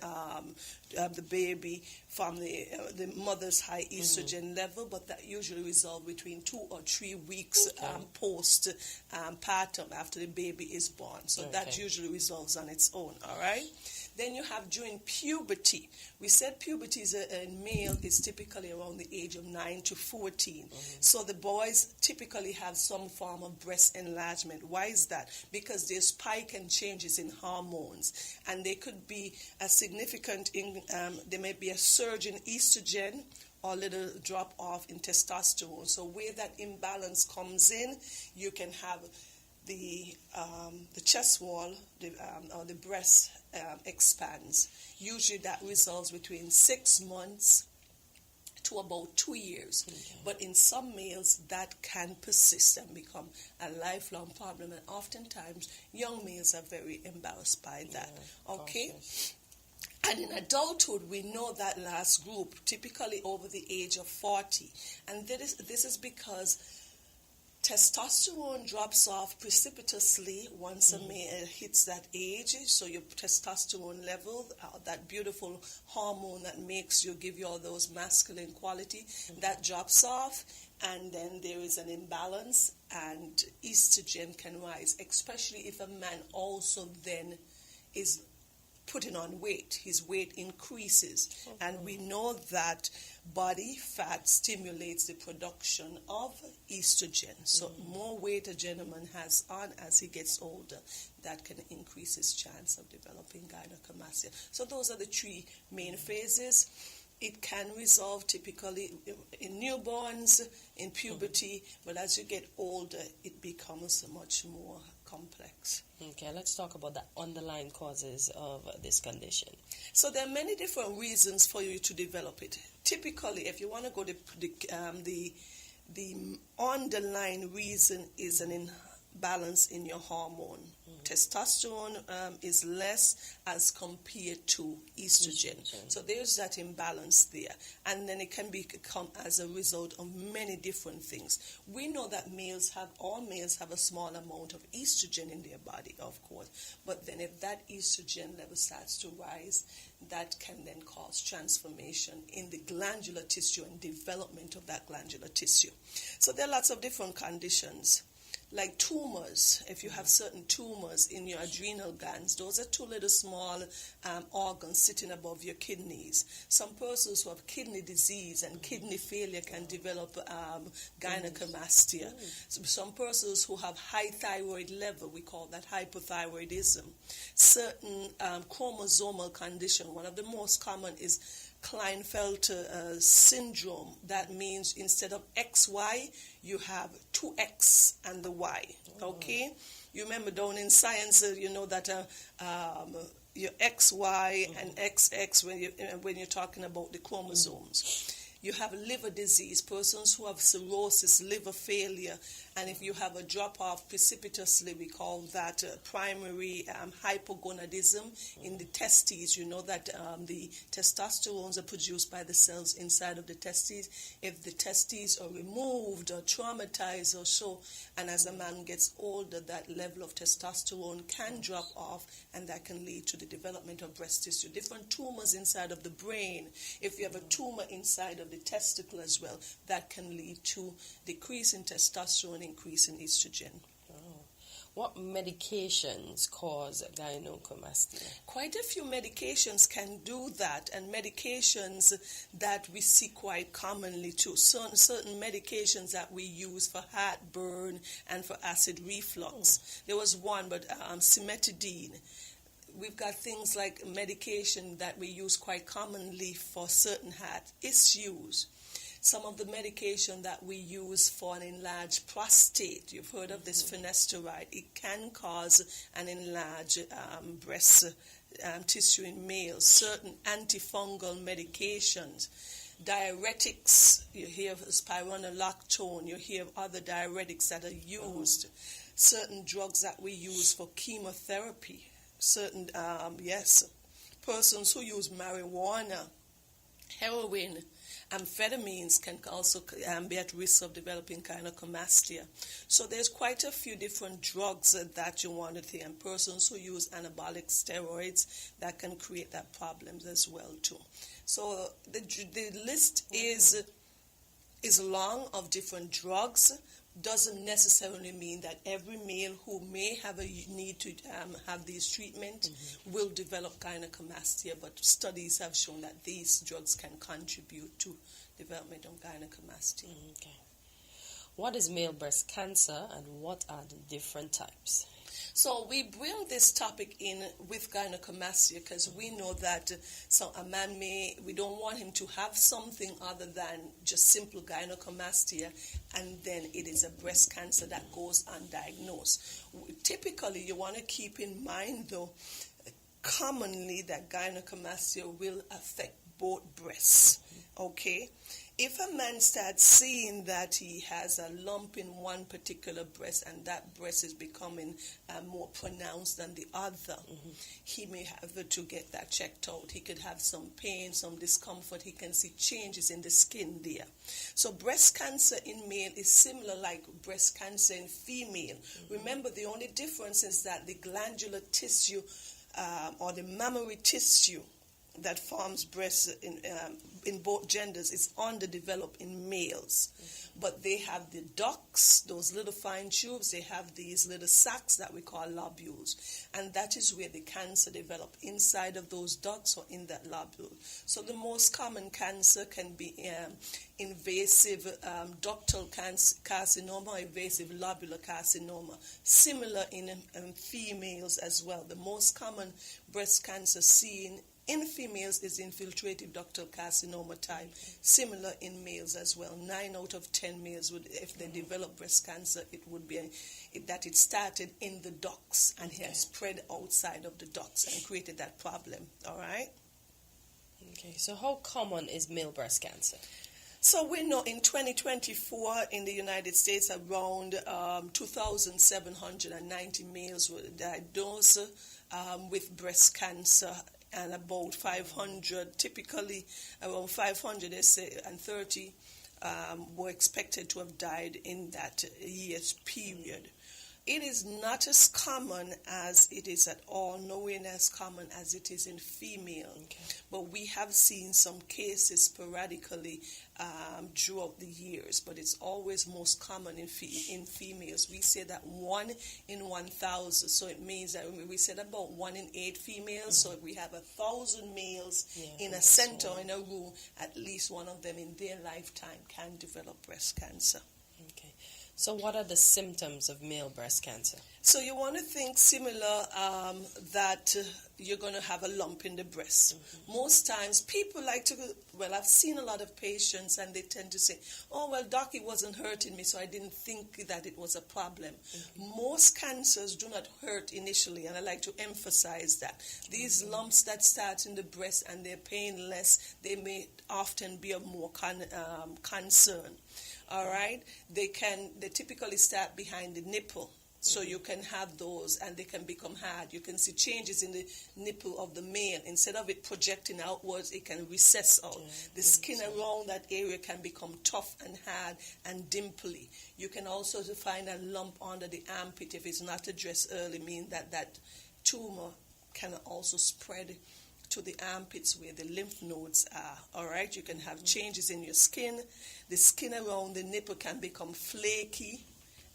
the baby from the mother's high estrogen level, but that usually resolves between 2 or 3 weeks post-partum after the baby is born. So that usually resolves on its own, all right? Then you have during puberty. We said puberty is in male is typically around the age of 9 to 14. So the boys typically have some form of breast enlargement. Why is that? Because there's spike and changes in hormones, and they could be a significant, there may be a surge in estrogen or a little drop off in testosterone. So where that imbalance comes in, you can have the chest wall or the breast expands. Usually that resolves between 6 months to about 2 years. But in some males, that can persist and become a lifelong problem. And oftentimes, young males are very embarrassed by that. Okay? And in adulthood, we know that last group, typically over the age of 40. And this is because testosterone drops off precipitously once a male hits that age. So your testosterone level, that beautiful hormone that makes you, give you all those masculine quality, that drops off, and then there is an imbalance, and estrogen can rise, especially if a man also then is putting on weight. His weight increases. And we know that body fat stimulates the production of estrogen. So more weight a gentleman has on as he gets older, that can increase his chance of developing gynecomastia. So those are the 3 main phases. It can resolve typically in newborns, in puberty, but as you get older, it becomes much more complex. Okay, let's talk about the underlying causes of this condition. So there are many different reasons for you to develop it. Typically, if you want to go the the underlying reason is an imbalance in your hormone. Testosterone is less as compared to estrogen. So there's that imbalance there. And then it can become as a result of many different things. We know that all males have a small amount of estrogen in their body, of course. But then if that estrogen level starts to rise, that can then cause transformation in the glandular tissue and development of that glandular tissue. So there are lots of different conditions. Like tumors, if you have certain tumors in your adrenal glands, those are two little small organs sitting above your kidneys. Some persons who have kidney disease and kidney failure can develop gynecomastia. Some persons who have high thyroid level, we call that hypothyroidism. Certain chromosomal condition, one of the most common is Klinefelter syndrome. That means instead of XY, you have 2X and the Y. Okay? You remember down in science, you know that your XY and XX when you're talking about the chromosomes. You have liver disease, persons who have cirrhosis, liver failure, and if you have a drop-off precipitously, we call that primary hypogonadism in the testes. You know that the testosterones are produced by the cells inside of the testes. If the testes are removed or traumatized or so, and as a man gets older, that level of testosterone can drop off, and that can lead to the development of breast tissue. Different tumors inside of the brain. If you have a tumor inside of the testicle as well, that can lead to decrease in testosterone, increase in estrogen. What medications cause gynecomastia? Quite a few medications can do that, and medications that we see quite commonly too. Certain medications that we use for heartburn and for acid reflux. There was one, but cimetidine. We've got things like medication that we use quite commonly for certain heart issues. Some of the medication that we use for an enlarged prostate, you've heard of this finasteride, it can cause an enlarged breast tissue in males. Certain antifungal medications, diuretics, you hear of spironolactone, you hear of other diuretics that are used. Certain drugs that we use for chemotherapy. Certain, persons who use marijuana, heroin, amphetamines can also be at risk of developing gynecomastia. So there's quite a few different drugs that you want to think, and persons who use anabolic steroids that can create that problems as well too. So the list is long of different drugs. Doesn't necessarily mean that every male who may have a need to have these treatment will develop gynecomastia, but studies have shown that these drugs can contribute to development of gynecomastia. Okay. What is male breast cancer and what are the different types? So we bring this topic in with gynecomastia because we know that a man we don't want him to have something other than just simple gynecomastia, and then it is a breast cancer that goes undiagnosed. Typically, you want to keep in mind, though, commonly that gynecomastia will affect both breasts, okay? If a man starts seeing that he has a lump in one particular breast and that breast is becoming more pronounced than the other, he may have to get that checked out. He could have some pain, some discomfort. He can see changes in the skin there. So breast cancer in male is similar like breast cancer in female. Remember, the only difference is that the glandular tissue or the mammary tissue that forms breasts in both genders is underdeveloped in males. But they have the ducts, those little fine tubes, they have these little sacs that we call lobules. And that is where the cancer develops, inside of those ducts or in that lobule. So the most common cancer can be invasive ductal carcinoma or invasive lobular carcinoma. Similar in females as well. The most common breast cancer seen in females is infiltrative ductal carcinoma type, similar in males as well. 9 out of 10 males would, if they develop breast cancer, it would be that it started in the ducts and has spread outside of the ducts and created that problem. All right? Okay, so how common is male breast cancer? So we know in 2024 in the United States, around 2,790 males were diagnosed with breast cancer, and about 500, typically around 530 were expected to have died in that year's period. It is not as common as it is at all, nowhere as common as it is in female. But we have seen some cases sporadically throughout the years, but it's always most common in females. We say that 1 in 1,000, so it means that we said about 1 in 8 females, so if we have 1,000 males in a center, in a room, at least one of them in their lifetime can develop breast cancer. Okay. So what are the symptoms of male breast cancer? So you want to think similar that you're going to have a lump in the breast. Most times people like to, well, I've seen a lot of patients and they tend to say, oh, well, doc, it wasn't hurting me, so I didn't think that it was a problem. Most cancers do not hurt initially, and I like to emphasize that. These lumps that start in the breast and they're painless, they may often be of more concern. All right? They typically start behind the nipple. So you can have those, and they can become hard. You can see changes in the nipple of the male. Instead of it projecting outwards, it can recess out. The skin around that area can become tough and hard and dimply. You can also find a lump under the armpit if it's not addressed early, meaning that tumor can also spread to the armpits where the lymph nodes are. All right? You can have changes in your skin. The skin around the nipple can become flaky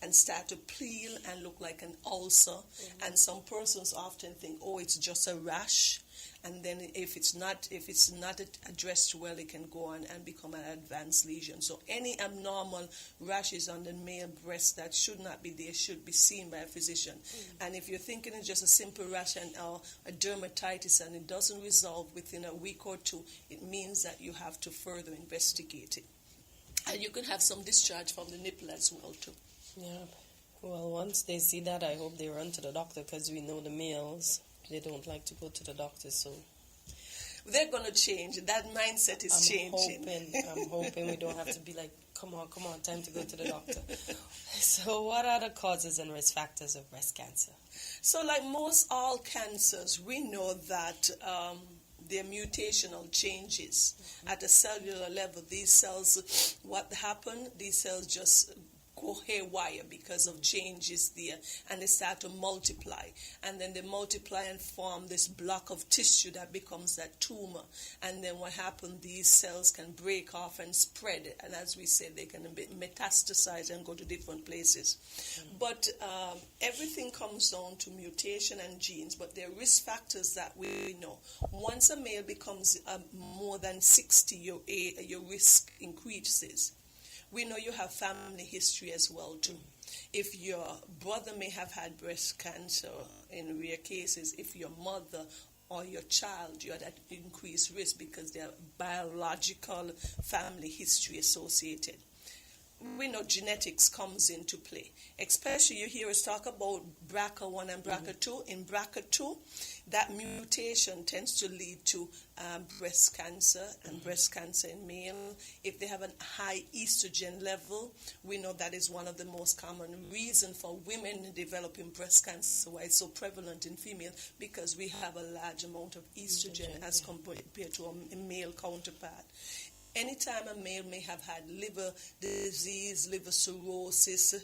and start to peel and look like an ulcer. And some persons often think, oh, it's just a rash. And then if it's not addressed well, it can go on and become an advanced lesion. So any abnormal rashes on the male breast that should not be there should be seen by a physician. And if you're thinking it's just a simple rash and a dermatitis and it doesn't resolve within a week or two, it means that you have to further investigate it. And you can have some discharge from the nipple as well too. Yeah. Well, once they see that, I hope they run to the doctor, because we know the males, they don't like to go to the doctor, so they're going to change. That mindset is changing. I'm hoping we don't have to be like, come on, time to go to the doctor. So what are the causes and risk factors of breast cancer? So like most all cancers, we know that there are mutational changes at a cellular level. These cells, what happened? These cells just go haywire because of changes there, and they start to multiply, and then they multiply and form this block of tissue that becomes that tumor. And then what happens, these cells can break off and spread, and as we said, they can metastasize and go to different places. But everything comes down to mutation and genes, but there are risk factors that we know. Once a male becomes more than 60, your risk increases. We know you have family history as well too. If your brother may have had breast cancer, in rare cases, if your mother or your child, you're at increased risk because there are biological family history associated. We know genetics comes into play. Especially you hear us talk about BRCA1 and BRCA2. In BRCA2, that mutation tends to lead to breast cancer and breast cancer in male. If they have a high estrogen level, we know that is one of the most common reasons for women developing breast cancer, why it's so prevalent in female, because we have a large amount of estrogen as compared to a male counterpart. Anytime a male may have had liver disease, liver cirrhosis,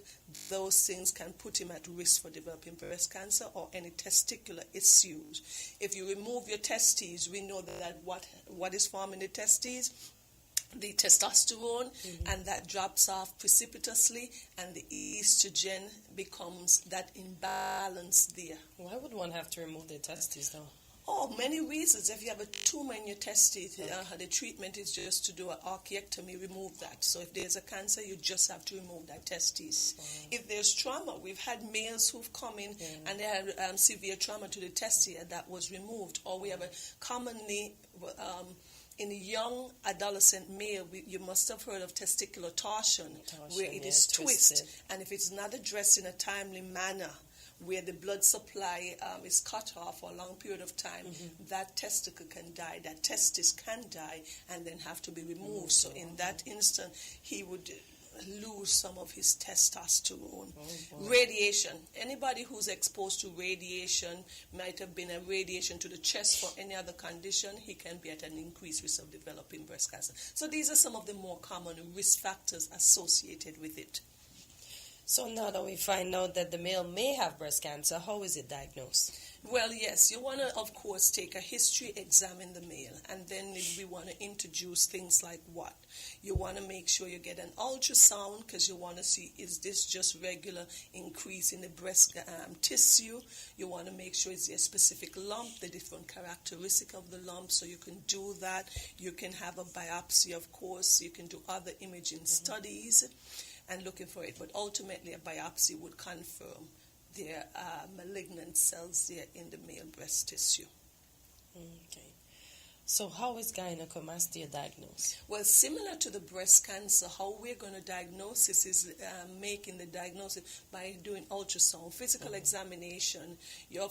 those things can put him at risk for developing breast cancer or any testicular issues. If you remove your testes, we know that what is forming the testes? The testosterone, and that drops off precipitously, and the estrogen becomes that imbalance there. Why would one have to remove their testes, though? Oh, many reasons. If you have a tumor in your testes, the treatment is just to do an orchiectomy, remove that. So if there's a cancer, you just have to remove that testes. If there's trauma, we've had males who've come in and they had severe trauma to the testes and that was removed. Or we have a commonly in a young adolescent male, you must have heard of testicular torsion where it is twisted. And if it's not addressed in a timely manner, where the blood supply is cut off for a long period of time, that testicle can die, that testis can die, and then have to be removed. So in that instant, he would lose some of his testosterone. Radiation. Anybody who's exposed to radiation, might have been a radiation to the chest for any other condition, he can be at an increased risk of developing breast cancer. So these are some of the more common risk factors associated with it. So now that we find out that the male may have breast cancer, how is it diagnosed? Well, yes, you want to, of course, take a history, examine the male, and then we want to introduce things like what? You want to make sure you get an ultrasound because you want to see, is this just regular increase in the breast tissue? You want to make sure is there a specific lump, the different characteristic of the lump, so you can do that. You can have a biopsy, of course. You can do other imaging studies and looking for it, but ultimately a biopsy would confirm there are malignant cells there in the male breast tissue. Okay. So how is gynecomastia diagnosed? Well, similar to the breast cancer, how we're going to diagnose this is making the diagnosis by doing ultrasound, physical examination, your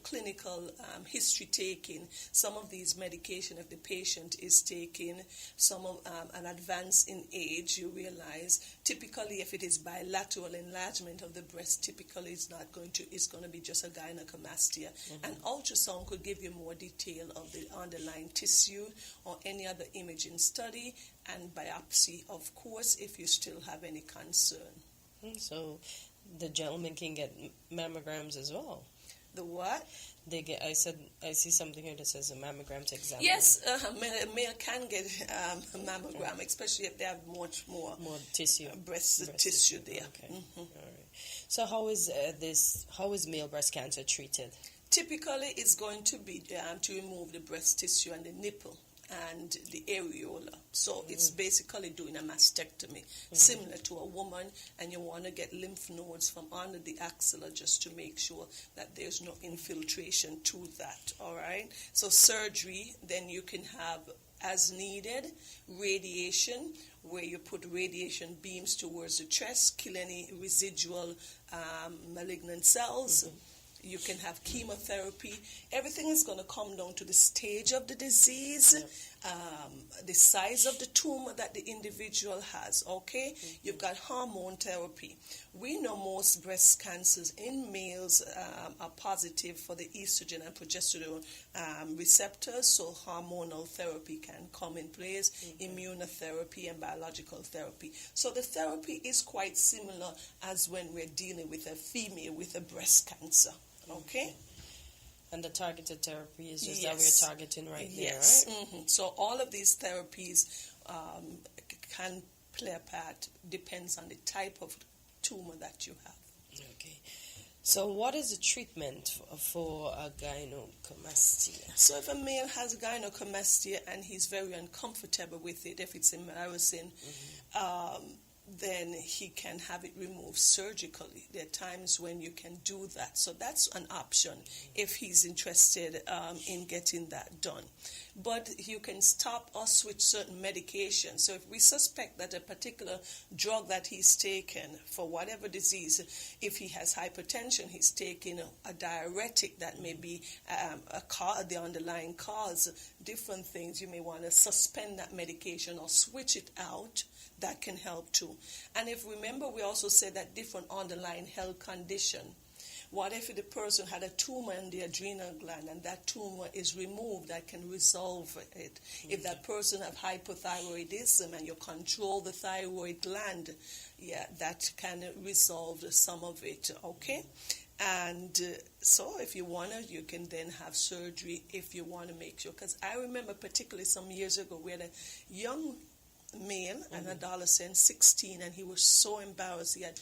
clinical history taking, some of these medication if the patient is taking, some of an advance in age, you realize. Typically, if it is bilateral enlargement of the breast, typically it's going to be just a gynecomastia. And ultrasound could give you more detail of the underlying tissue or any other imaging study, and biopsy, of course, if you still have any concern. So the gentleman can get mammograms as well. The what? They get. I see something here that says a mammogram to examine. Yes, male can get a mammogram, especially if they have much more tissue, breast tissue there. Okay. All right. So how is male breast cancer treated? Typically, it's going to be to remove the breast tissue and the nipple and the areola. So it's basically doing a mastectomy, similar to a woman, and you want to get lymph nodes from under the axilla just to make sure that there's no infiltration to that, all right? So surgery, then you can have, as needed, radiation, where you put radiation beams towards the chest, kill any residual malignant cells. You can have chemotherapy. Everything is going to come down to the stage of the disease, the size of the tumor that the individual has, okay? You've got hormone therapy. We know most breast cancers in males are positive for the estrogen and progesterone receptors, so hormonal therapy can come in place, immunotherapy and biological therapy. So the therapy is quite similar as when we're dealing with a female with a breast cancer. Okay. And the targeted therapy is just that we're targeting right here, right? So all of these therapies can play a part, depends on the type of tumor that you have. Okay. So what is the treatment for a gynecomastia? So if a male has gynecomastia and he's very uncomfortable with it, if it's embarrassing, then he can have it removed surgically. There are times when you can do that. So that's an option if he's interested in getting that done. But you can stop or switch certain medications. So if we suspect that a particular drug that he's taken for whatever disease, if he has hypertension, he's taking a diuretic that may be the underlying cause, different things, you may want to suspend that medication or switch it out. That can help too. And if remember, we also said that different underlying health condition. What if the person had a tumor in the adrenal gland and that tumor is removed? That can resolve it. If that person have hypothyroidism and you control the thyroid gland, that can resolve some of it, okay? And so if you want to, you can then have surgery if you want to make sure. Because I remember particularly some years ago we had a young male, an adolescent, 16, and he was so embarrassed. He had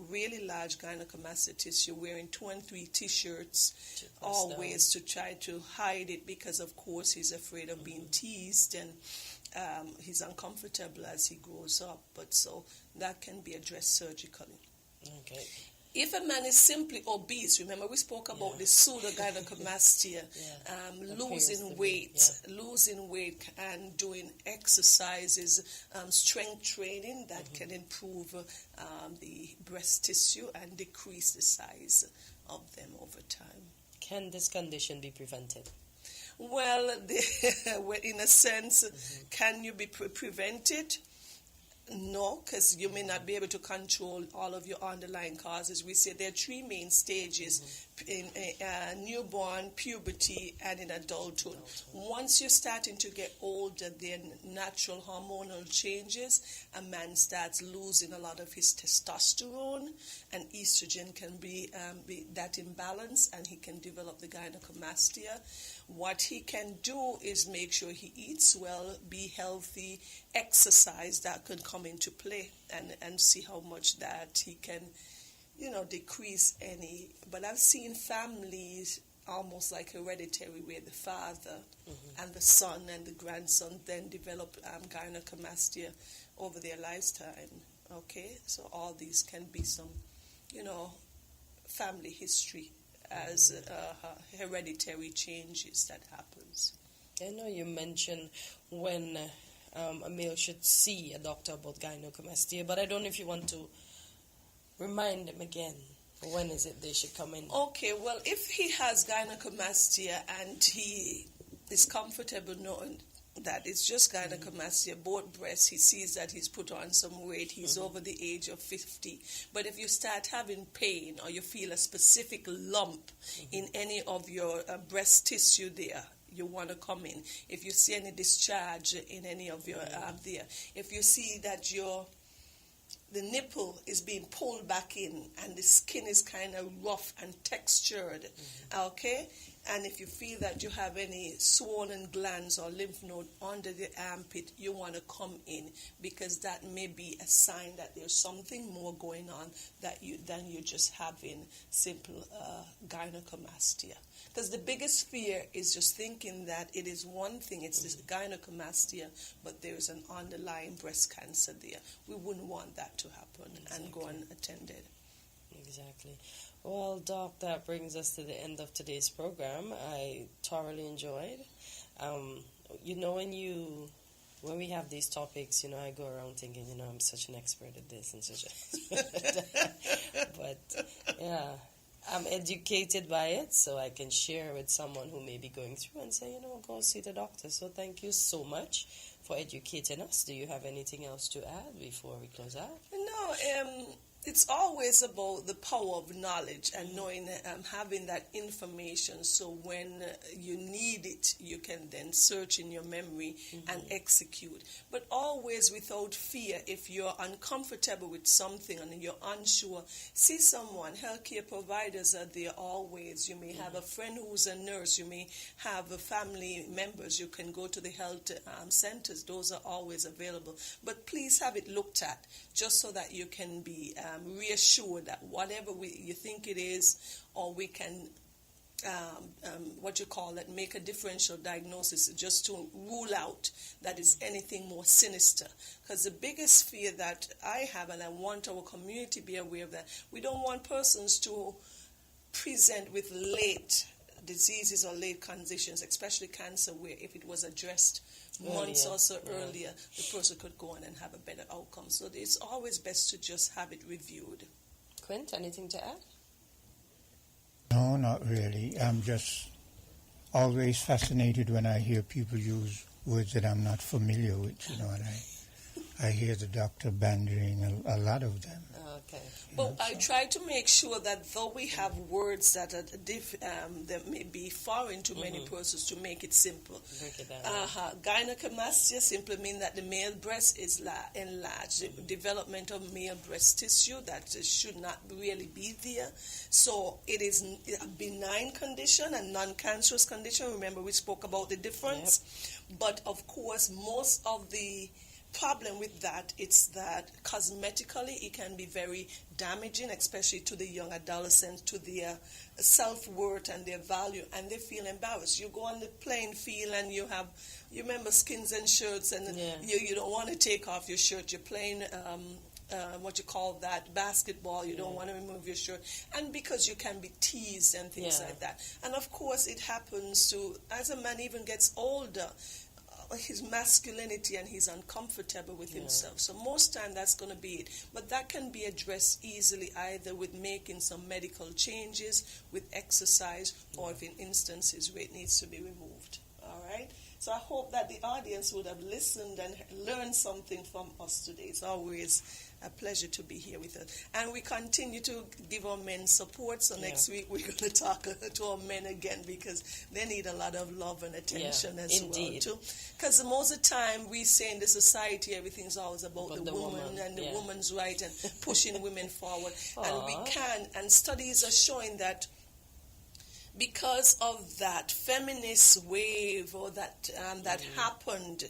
really large gynecomastia tissue, wearing 2 and 3 T-shirts always to try to hide it because, of course, he's afraid of being teased and he's uncomfortable as he grows up. But so that can be addressed surgically. Okay. If a man is simply obese, remember we spoke about the pseudogynecomastia, losing weight and doing exercises, strength training that can improve the breast tissue and decrease the size of them over time. Can this condition be prevented? Well, in a sense, can you be prevented? No, because you may not be able to control all of your underlying causes. We say there are three main stages in newborn, puberty, and in adulthood. Once you're starting to get older, then natural hormonal changes. A man starts losing a lot of his testosterone, and estrogen can be that imbalance, and he can develop the gynecomastia. What he can do is make sure he eats well, be healthy, exercise. That could come into play, and see how much that he can, decrease any. But I've seen families almost like hereditary, where the father and the son and the grandson then develop gynecomastia over their lifetime. Okay, so all these can be some, family history as hereditary changes that happens. I know you mentioned when a male should see a doctor about gynecomastia, but I don't know if you want to remind them again. When is it they should come in? Okay, well, if he has gynecomastia and he is comfortable knowing that it's just gynecomastia, both breasts, he sees that he's put on some weight, he's over the age of 50. But if you start having pain or you feel a specific lump in any of your breast tissue there, you want to come in. If you see any discharge in any of your there, if you see that the nipple is being pulled back in and the skin is kind of rough and textured, okay? And if you feel that you have any swollen glands or lymph node under the armpit, you want to come in, because that may be a sign that there's something more going on than you just having simple gynecomastia. Because the biggest fear is just thinking that it is one thing, it's this gynecomastia, but there's an underlying breast cancer there. We wouldn't want that to happen and go unattended. Exactly. Well, Doc, that brings us to the end of today's program. I thoroughly enjoyed. When we have these topics, I go around thinking, I'm such an expert at this and such an expert at that. But, yeah, I'm educated by it, so I can share with someone who may be going through and say, go see the doctor. So thank you so much for educating us. Do you have anything else to add before we close out? No, it's always about the power of knowledge and knowing, having that information, so when you need it, you can then search in your memory and execute. But always without fear. If you're uncomfortable with something and you're unsure, see someone. Healthcare providers are there always. You may have a friend who's a nurse. You may have family members. You can go to the health centers. Those are always available. But please have it looked at, just so that you can be reassured that whatever you think it is, or we can, make a differential diagnosis, just to rule out that is anything more sinister. Because the biggest fear that I have, and I want our community to be aware of that, we don't want persons to present with late diseases or late conditions, especially cancer, where if it was addressed months or so earlier, the person could go on and have a better outcome. So it's always best to just have it reviewed. Quint, anything to add? No, not really. I'm just always fascinated when I hear people use words that I'm not familiar with, and I hear the doctor bandering a lot of them. Okay. But I try to make sure that though we have words that are that may be foreign to many persons, to make it simple. Gynecomastia simply means that the male breast is enlarged. The development of male breast tissue that should not really be there. So it is a benign condition and non-cancerous condition. Remember, we spoke about the difference. Yep. But of course, most of the problem with that, it's that cosmetically it can be very damaging, especially to the young adolescents, to their self-worth and their value, and they feel embarrassed. You go on the playing field and you remember skins and shirts, and you don't want to take off your shirt. You're playing what you call that, basketball. You don't want to remove your shirt. And because you can be teased and things like that. And of course, it happens to, as a man even gets older, his masculinity, and he's uncomfortable with himself. So most time that's going to be it. But that can be addressed easily either with making some medical changes, with exercise, or if in instances where it needs to be removed. All right? So I hope that the audience would have listened and learned something from us today. It's always a pleasure to be here with us. And we continue to give our men support. So next week we're going to talk to our men again, because they need a lot of love and attention as well too. Because most of the time we say in the society everything's always about the woman and the woman's right and pushing women forward. And we can. And studies are showing that because of that feminist wave or that that happened,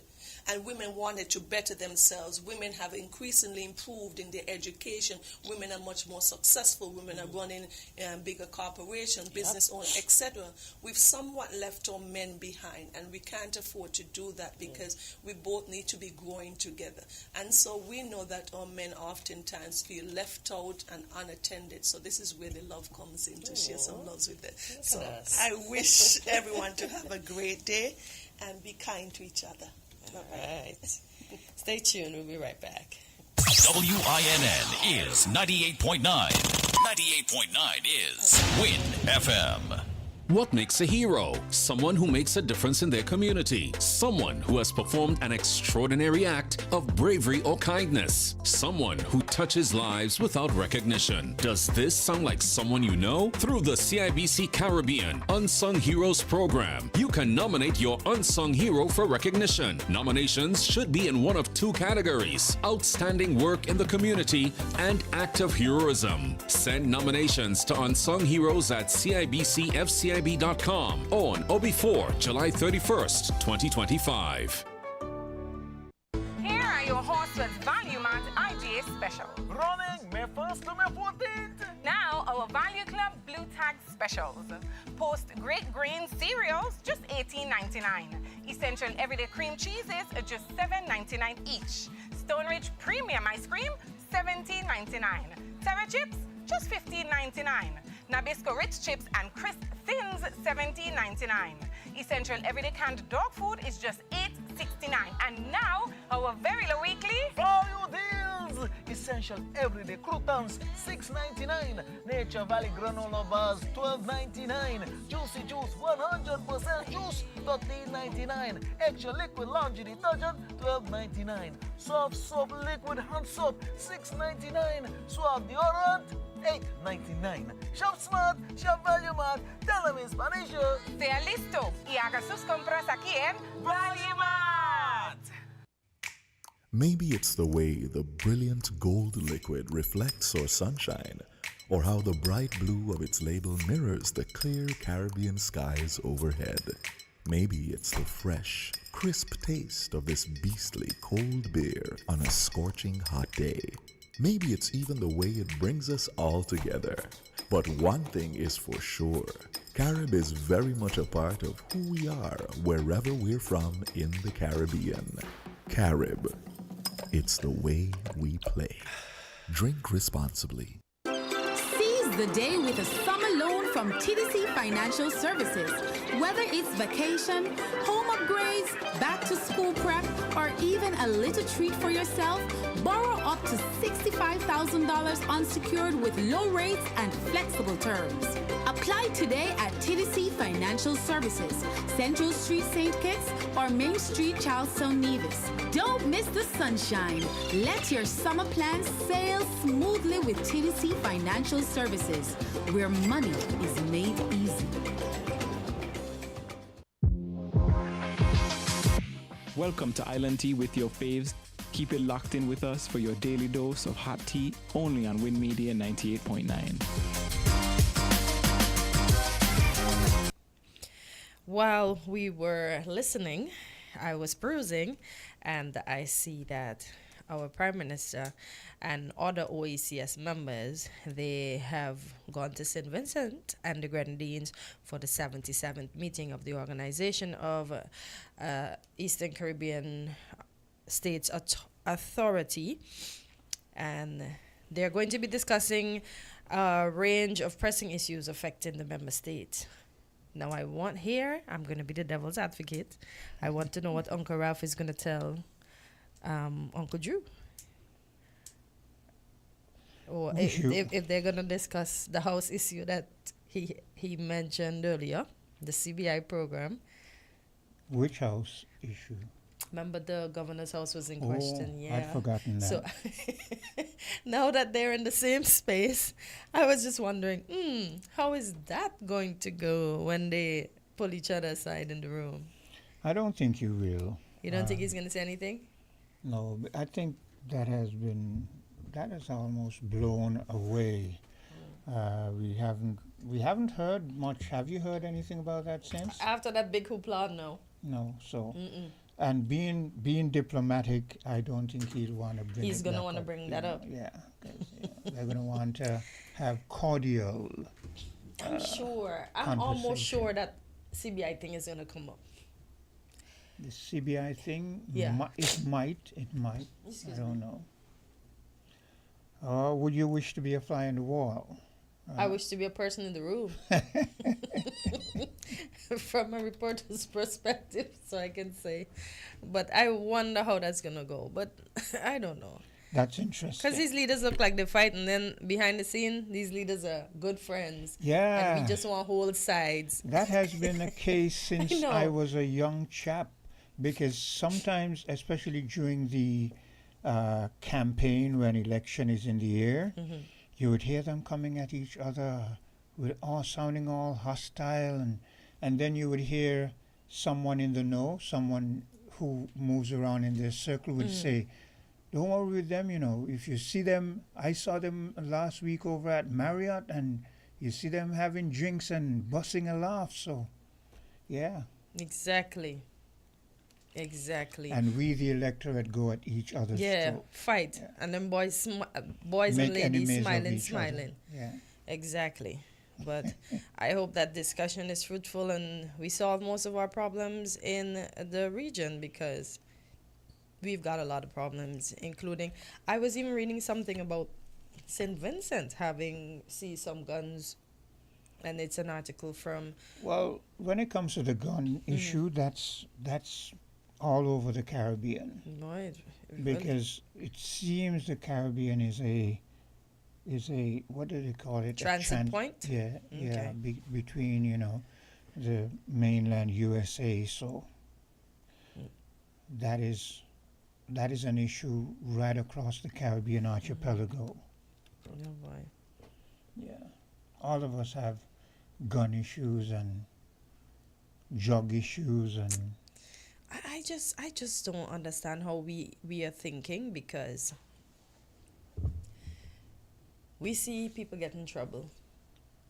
and women wanted to better themselves. Women have increasingly improved in their education. Women are much more successful. Women are running bigger corporations, business owners, etc. We've somewhat left our men behind, and we can't afford to do that because we both need to be growing together. And so we know that our men oftentimes feel left out and unattended. So this is where the love comes in, to share some loves with them. So I wish everyone to have a great day and be kind to each other. All right. Stay tuned. We'll be right back. WINN is 98.9. 98.9 is Win FM. What makes a hero? Someone who makes a difference in their community. Someone who has performed an extraordinary act of bravery or kindness. Someone who touches lives without recognition. Does this sound like someone you know? Through the CIBC Caribbean Unsung Heroes program, you can nominate your unsung hero for recognition. Nominations should be in one of two categories: outstanding work in the community and act of heroism. Send nominations to unsung heroes at CIBCFCIB.com on or before July 31st, 2025. Here are your Horsewords Value Mart IGA special. Running May 1st to May 14th. Now, our Value Club Blue Tag specials. Post Great Grain cereals, just $18.99. Essential Everyday Cream Cheeses, just $7.99 each. Stone Ridge Premium Ice Cream, $17.99. Terra Chips, just $15.99. Nabisco Ritz Chips and Crisp Thins, $17.99. Essential Everyday Canned Dog Food is just $8.69. And now, our very low weekly value deals. Essential Everyday Croutons, $6.99. Nature Valley Granola Bars, $12.99. Juicy Juice, 100% juice, $13.99. Extra Liquid Laundry Detergent, $12.99. Soft Soap Liquid Hand Soap, $6.99. Suave Deodorant, $8.99. Shop Smart, Shop Value Mart, tell them in Spanish. Sea listo y haga sus compras aquí en Value Mart. Maybe it's the way the brilliant gold liquid reflects our sunshine, or how the bright blue of its label mirrors the clear Caribbean skies overhead. Maybe it's the fresh, crisp taste of this beastly cold beer on a scorching hot day. Maybe it's even the way it brings us all together. But one thing is for sure, Carib is very much a part of who we are wherever we're from in the Caribbean. Carib, it's the way we play. Drink responsibly. Seize the day with a summer loan from TDC Financial Services. Whether it's vacation, home upgrades, back to school prep, or even a little treat for yourself, borrow up to $65,000 unsecured with low rates and flexible terms. Apply today at TDC Financial Services, Central Street, St. Kitts, or Main Street, Charlestown, Nevis. Don't miss the sunshine. Let your summer plans sail smoothly with TDC Financial Services, where money is made easy. Welcome to Island Tea with your faves. Keep it locked in with us for your daily dose of hot tea, only on Win Media 98.9. While we were listening, I was perusing, and I see that our Prime Minister and other OECS members, they have gone to St. Vincent and the Grenadines for the 77th meeting of the Organization of Eastern Caribbean States Authority. and they're going to be discussing a range of pressing issues affecting the member states. Now, I'm going to be the devil's advocate. I want to know what Uncle Ralph is going to tell Uncle Drew. Or if they're going to discuss the house issue that he mentioned earlier, the CBI program. Which house issue? Remember the governor's house was in question. Yeah, I'd forgotten that. So now that they're in the same space, I was just wondering, how is that going to go when they pull each other aside in the room? I don't think you will. You don't think he's going to say anything? No, but I think that has almost blown away. We haven't heard much. Have you heard anything about that since? After that big hoopla, no. No, so. And being diplomatic, I don't think he'll want to bring. He's gonna want to bring that up. Yeah, they're gonna want to have cordial. I'm sure. I'm almost sure that CBI thing is gonna come up. The CBI thing, yeah, it might. Excuse I don't know. Would you wish to be a fly on the wall? I wish to be a person in the room. From a reporter's perspective, so I can say. But I wonder how that's going to go. But I don't know. That's interesting. Because these leaders look like they fight, and then behind the scene, these leaders are good friends. Yeah. And we just want to hold sides. That has been a case since I was a young chap. Because sometimes, especially during the campaign when election is in the air, you would hear them coming at each other with sounding all hostile, and then you would hear someone in the know, someone who moves around in their circle would say, don't worry with them, if you see them, I saw them last week over at Marriott, and you see them having drinks and busting a laugh, so yeah. Exactly. And we, the electorate, go at each other's throat. Fight. Yeah. And then boys and ladies smiling. Yeah. Exactly. But I hope that discussion is fruitful and we solve most of our problems in the region, because we've got a lot of problems, including, I was even reading something about St. Vincent having some guns, and it's an article from... Well, when it comes to the gun issue, that's all over the Caribbean. Right. Because it seems the Caribbean is a what do they call it? Transit point? Yeah, between, the mainland USA. So that is an issue right across the Caribbean archipelago. Oh, boy. Yeah. All of us have gun issues and drug issues and... I just don't understand how we are thinking, because we see people get in trouble.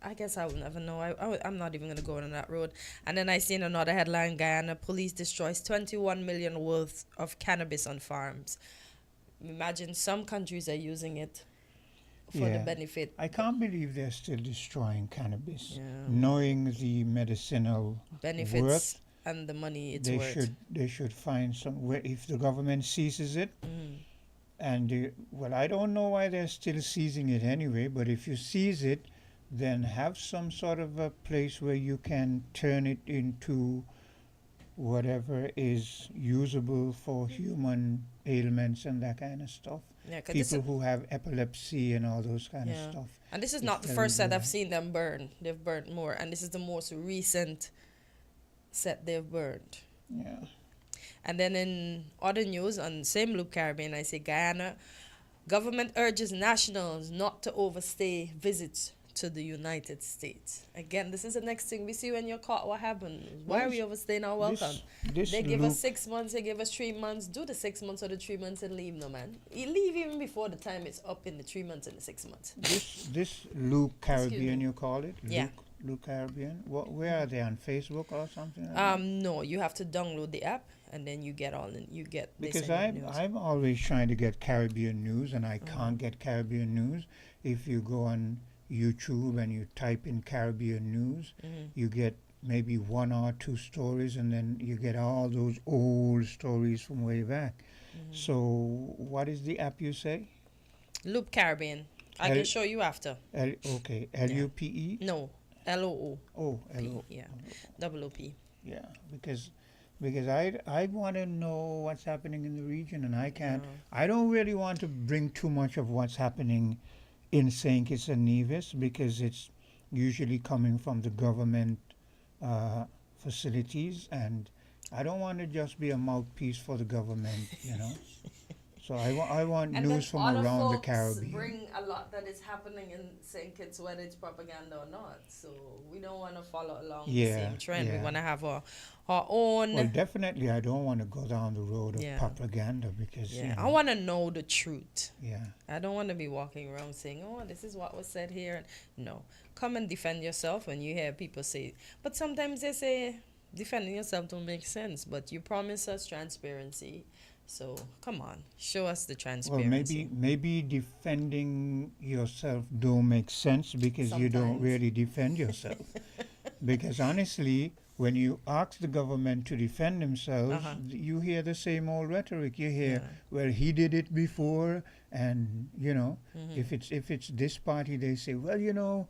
I guess I will never know. I'm not even going to go on that road. And then I see in another headline, Guyana police destroys 21 million worth of cannabis on farms. Imagine some countries are using it for the benefit. I can't believe they're still destroying cannabis, knowing the medicinal benefits worth. And the money it's worth. They should find somewhere, if the government seizes it, and I don't know why they're still seizing it anyway, but if you seize it, then have some sort of a place where you can turn it into whatever is usable for human ailments and that kind of stuff. Yeah, people who have epilepsy and all those kind of stuff. And this is not the first set I've seen them burn. They've burnt more, and this is the most recent set they've burned. Yeah. And then in other news on same Loop Caribbean, I say Guyana government urges nationals not to overstay visits to the United States. Again, this is the next thing we see when you're caught. What happens? Why are we overstaying our welcome? They give us 6 months, they give us 3 months. Do the 6 months or the 3 months and leave, no man. You leave even before the time is up in the 3 months and the 6 months. This Loop Caribbean, you call it? Yeah. Loop Caribbean? Where are they, on Facebook or something? No, you have to download the app and then you get all you get. Because I'm always trying to get Caribbean news and I can't get Caribbean news. If you go on YouTube and you type in Caribbean news, you get maybe 1 or 2 stories, and then you get all those old stories from way back. So what is the app you say? Loop Caribbean. I can show you after. Okay, LUPE? No, LOO. Oh, LO. Yeah, double OP. Yeah, because I want to know what's happening in the region, and I can't. I don't really want to bring too much of what's happening in St. Kitts and Nevis because it's usually coming from the government facilities, and I don't want to just be a mouthpiece for the government, you know. So I want And news then from other around the folks Caribbean. bring a lot that is happening in St. Kitts, whether it's propaganda or not. So we don't want to follow along the same trend. We want to have our own. Well, definitely, I don't want to go down the road of Yeah. propaganda because you know, I want to know the truth. Yeah. I don't want to be walking around saying, "Oh, this is what was said here." No, come and defend yourself when you hear people say. But sometimes they say defending yourself don't make sense. But you promise us transparency. So come on, show us the transparency. Well, maybe defending yourself don't make sense because you don't Sometimes. really defend yourself. Because honestly, when you ask the government to defend themselves, you hear the same old rhetoric. You hear, well, he did it before, and you know, if it's this party, they say, well, you know,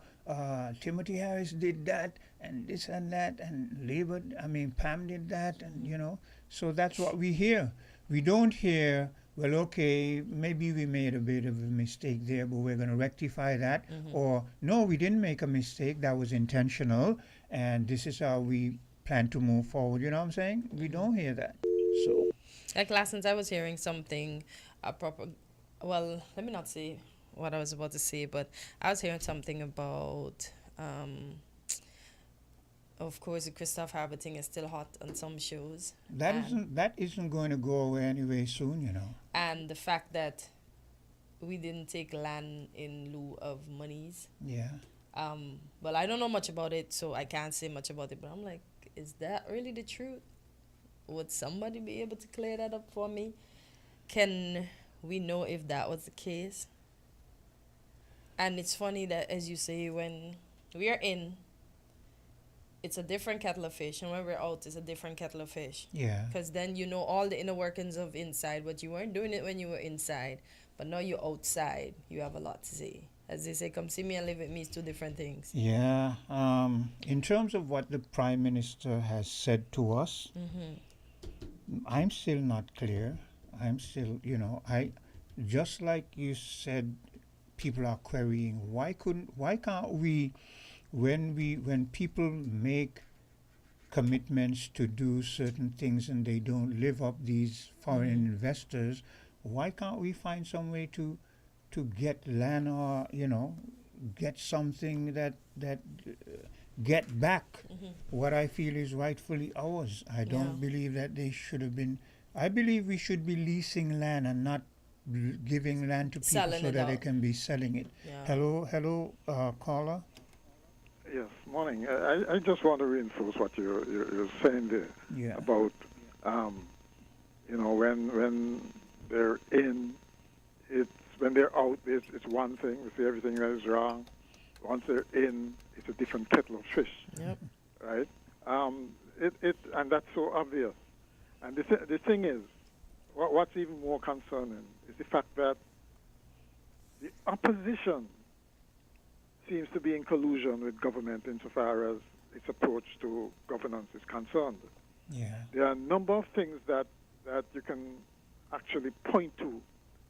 Timothy Harris did that, and this and that, and Pam did that, and you know, so that's what we hear. We don't hear, well, okay, maybe we made a bit of a mistake there, but we're going to rectify that. Or, no, we didn't make a mistake, that was intentional, and this is how we plan to move forward. You know what I'm saying? We don't hear that. So, Like last night, I was hearing something, well, let me not say what I was about to say, but I was hearing something about, of course, the Christoph Harbour thing is still hot on some shows. that isn't going to go away anyway soon, you know. And the fact that we didn't take land in lieu of monies. Yeah. Well, I don't know much about it, so I can't say much about it. But I'm like, is that really the truth? Would somebody be able to clear that up for me? Can we know if that was the case? And it's funny that, as you say, when we are in, it's a different kettle of fish, and when we're out, it's a different kettle of fish. Yeah. Because then you know all the inner workings of inside, but you weren't doing it when you were inside. But now you're outside, you have a lot to say. As they say, come see me and live with me is two different things. Yeah. In terms of what the Prime Minister has said to us, I'm still not clear. I'm still, you know, just like you said, people are querying, why can't we, when people make commitments to do certain things and they don't live up, these foreign investors, why can't we find some way to get land, or you know, get something that get back what I feel is rightfully ours? I don't believe that they should have been. I believe we should be leasing land and not giving land to people Selling so it that they out. can be selling it. Yeah. Hello, caller. Yes, morning. I just want to reinforce what you're saying there about, you know, when they're in, when they're out, it's one thing. We see everything that is wrong. Once they're in, it's a different kettle of fish. Yep. Right? And that's so obvious. And the thing is, what's even more concerning is the fact that the opposition seems to be in collusion with government insofar as its approach to governance is concerned. Yeah. There are a number of things that you can actually point to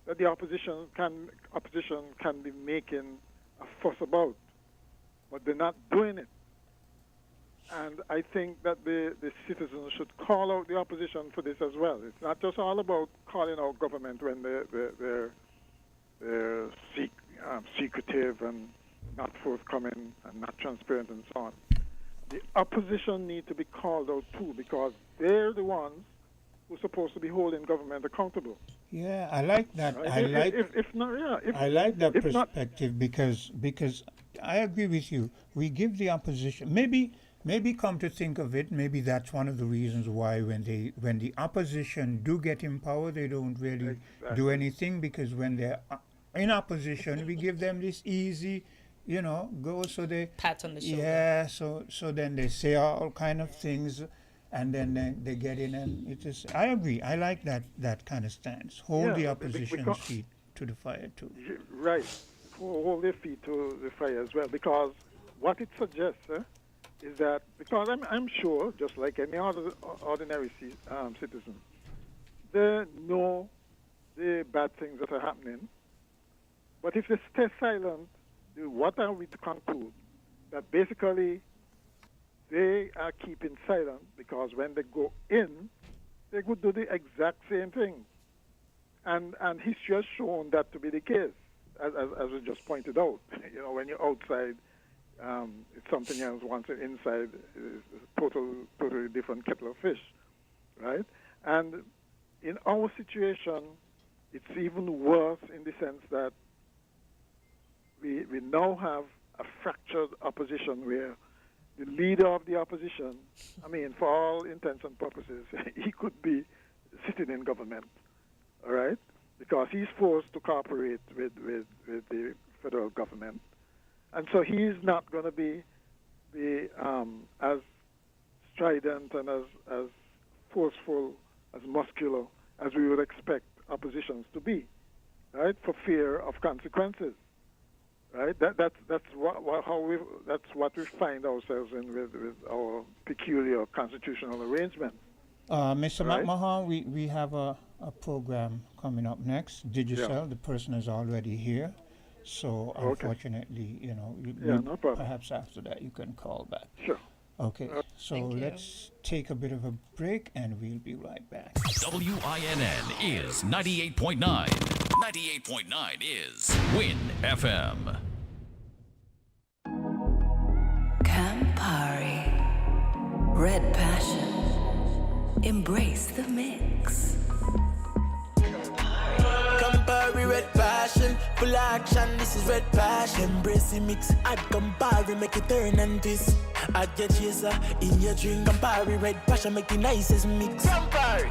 that the opposition can be making a fuss about, but they're not doing it. And I think that the citizens should call out the opposition for this as well. It's not just all about calling out government when they're secretive and not forthcoming and not transparent and so on. The opposition need to be called out too, because they're the ones who are supposed to be holding government accountable. Yeah, I like that. Right? I like that perspective because I agree with you. We give the opposition maybe come to think of it, maybe that's one of the reasons why when the opposition do get in power, they don't really do anything, because when they're in opposition, we give them this easy, you know, go, so they pat on the shoulder. Yeah, so then they say all kind of things, and then they get in, and it is. I agree. I like that kind of stance. Hold the opposition's feet to the fire too. Right. Hold their feet to the fire as well, because what it suggests is that, because I'm sure, just like any other ordinary citizen, they know the bad things that are happening. But if they stay silent, what are we to conclude? That basically they are keeping silent because when they go in, they could do the exact same thing. And history has shown that to be the case, as we just pointed out. When you're outside, it's something else. Once you're inside, it's a totally different kettle of fish, right? And in our situation, it's even worse in the sense that we now have a fractured opposition where the leader of the opposition, for all intents and purposes, he could be sitting in government, all right? Because he's forced to cooperate with the federal government. And so he's not going to be as strident and as forceful, as muscular as we would expect oppositions to be, right? For fear of consequences, right? That's what we find ourselves in with our peculiar constitutional arrangements. Mr. Right. McMahon, we have a program coming up next. Digicel, the person is already here. So unfortunately, no problem. Perhaps after that you can call back. Sure. Okay, so let's take a bit of a break and we'll be right back. WINN is 98.9. 98.9 is Win FM. Campari, Red Passion, embrace the mix. Campari, Red Passion, full action, this is Red Passion. Embrace the mix, add Campari, make it turn and twist. Add your chaser in your drink. Campari, Red Passion, make the nicest mix. Campari!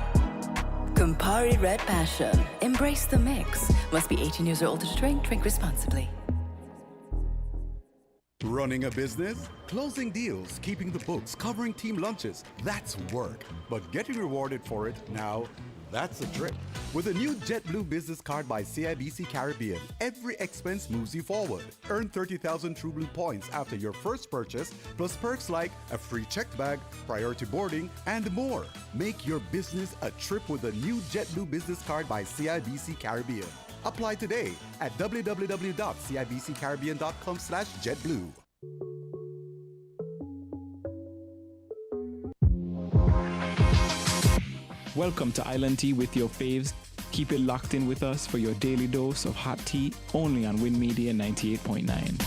Campari Red Passion, embrace the mix. Must be 18 years or older to drink. Drink responsibly. Running a business? Closing deals, keeping the books, covering team lunches. That's work. But getting rewarded for it, now, that's a trip. With a new JetBlue business card by CIBC Caribbean, every expense moves you forward. Earn 30,000 TrueBlue points after your first purchase, plus perks like a free checked bag, priority boarding, and more. Make your business a trip with a new JetBlue business card by CIBC Caribbean. Apply today at www.cibccaribbean.com/JetBlue. Welcome to Island Tea with your faves. Keep it locked in with us for your daily dose of hot tea, only on Win Media 98.9.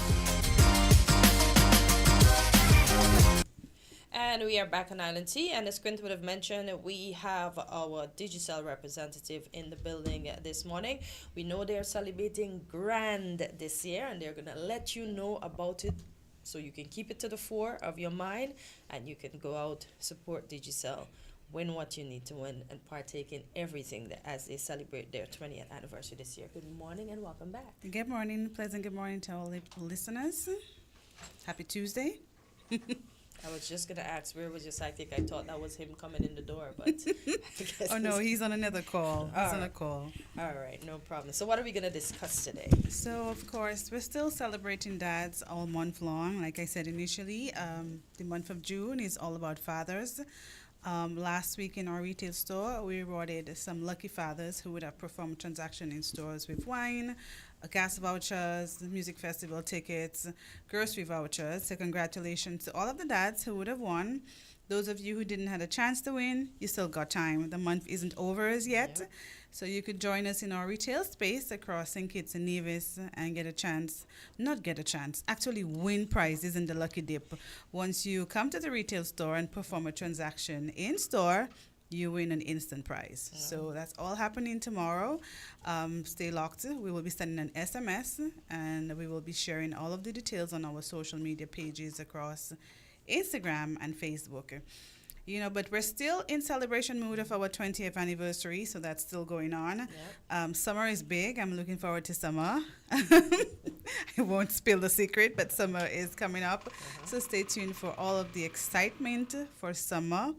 And we are back on Island Tea, and as Quint would have mentioned, we have our Digicel representative in the building this morning. We know they're celebrating grand this year, and they're going to let you know about it so you can keep it to the fore of your mind, and you can go out, support Digicel, win what you need to win, and partake in everything as they celebrate their 20th anniversary this year. Good morning and welcome back. Good morning, pleasant good morning to all the listeners. Happy Tuesday. I was just going to ask, where was your sidekick? I thought that was him coming in the door, but oh no, he's on another call. He's on a call. All right, no problem. So what are we going to discuss today? So, of course, we're still celebrating dads all month long. Like I said initially, the month of June is all about fathers. Last week in our retail store, we rewarded some lucky fathers who would have performed a transaction in stores with wine, gas vouchers, music festival tickets, grocery vouchers. So congratulations to all of the dads who would have won. Those of you who didn't have a chance to win, you still got time. The month isn't over as yet. Yep. So you could join us in our retail space across St. Kitts and Nevis and actually win prizes in the Lucky Dip. Once you come to the retail store and perform a transaction in store, you win an instant prize. Yeah. So that's all happening tomorrow. Stay locked. We will be sending an SMS and we will be sharing all of the details on our social media pages across Instagram and Facebook. But we're still in celebration mood of our 20th anniversary, so that's still going on. Yep. Summer is big. I'm looking forward to summer. I won't spill the secret, but summer is coming up. So stay tuned for all of the excitement for summer.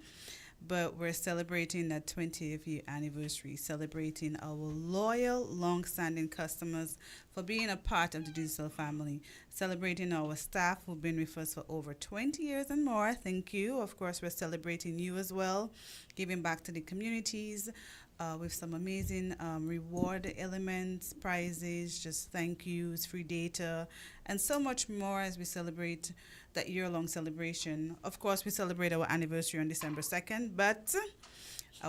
but we're celebrating that 20th year anniversary, celebrating our loyal, long-standing customers for being a part of the digital family, celebrating our staff who've been with us for over 20 years and more. Thank you. Of course, we're celebrating you as well, giving back to the communities with some amazing reward elements, prizes, just thank yous, free data, and so much more as we celebrate that year-long celebration. Of course, we celebrate our anniversary on December 2nd, but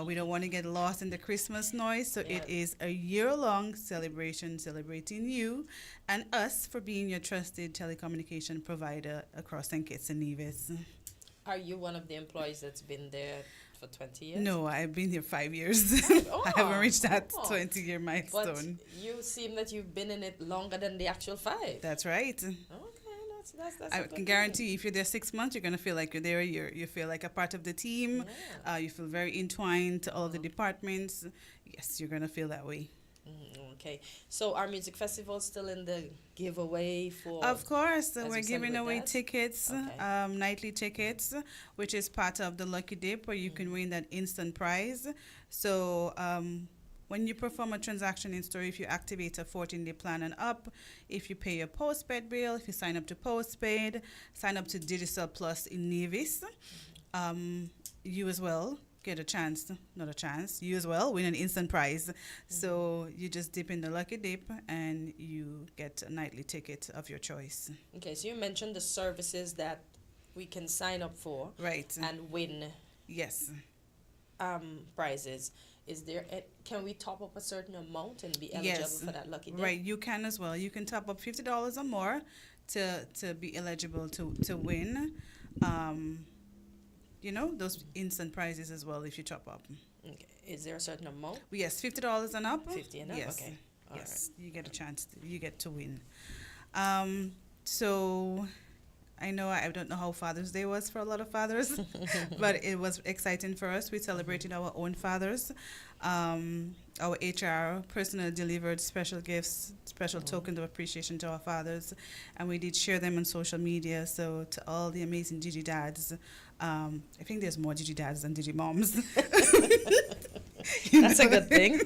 we don't want to get lost in the Christmas noise, so it is a year-long celebration celebrating you and us for being your trusted telecommunication provider across St. Kitts and Nevis. Are you one of the employees that's been there for 20 years? No, I've been here 5 years. I haven't reached that 20-year milestone. But you seem that you've been in it longer than the actual 5. That's right. Okay, that's I can guarantee if you're there 6 months, you're going to feel like you're there. You feel like a part of the team. You feel very entwined to all the departments. Yes, you're going to feel that way. Okay, so our music festival still in the giveaway for? Of course, we're giving away tickets, nightly tickets, which is part of the Lucky Dip, where you can win that instant prize. So when you perform a transaction in store, if you activate a 14-day plan and up, if you pay your postpaid bill, if you sign up to postpaid, sign up to Digital Plus in Nevis, you as well get you as well win an instant prize. So you just dip in the Lucky Dip and you get a nightly ticket of your choice. Okay, so you mentioned the services that we can sign up for, right, and win. Yes. Prizes. Is there? Can we top up a certain amount and be eligible for that Lucky Dip? Right, you can as well. You can top up $50 or more to be eligible to win. Those instant prizes as well if you top up. Okay. Is there a certain amount? Yes, $50 and up. 50 and up. Yes. Okay. Yes, you get a chance. You get to win. So I don't know how Father's Day was for a lot of fathers, but it was exciting for us. We celebrated our own fathers. Our HR personally delivered special gifts, special tokens of appreciation to our fathers, and we did share them on social media. So to all the amazing Digi dads, I think there's more Digi dads than Digi moms. That's a good thing.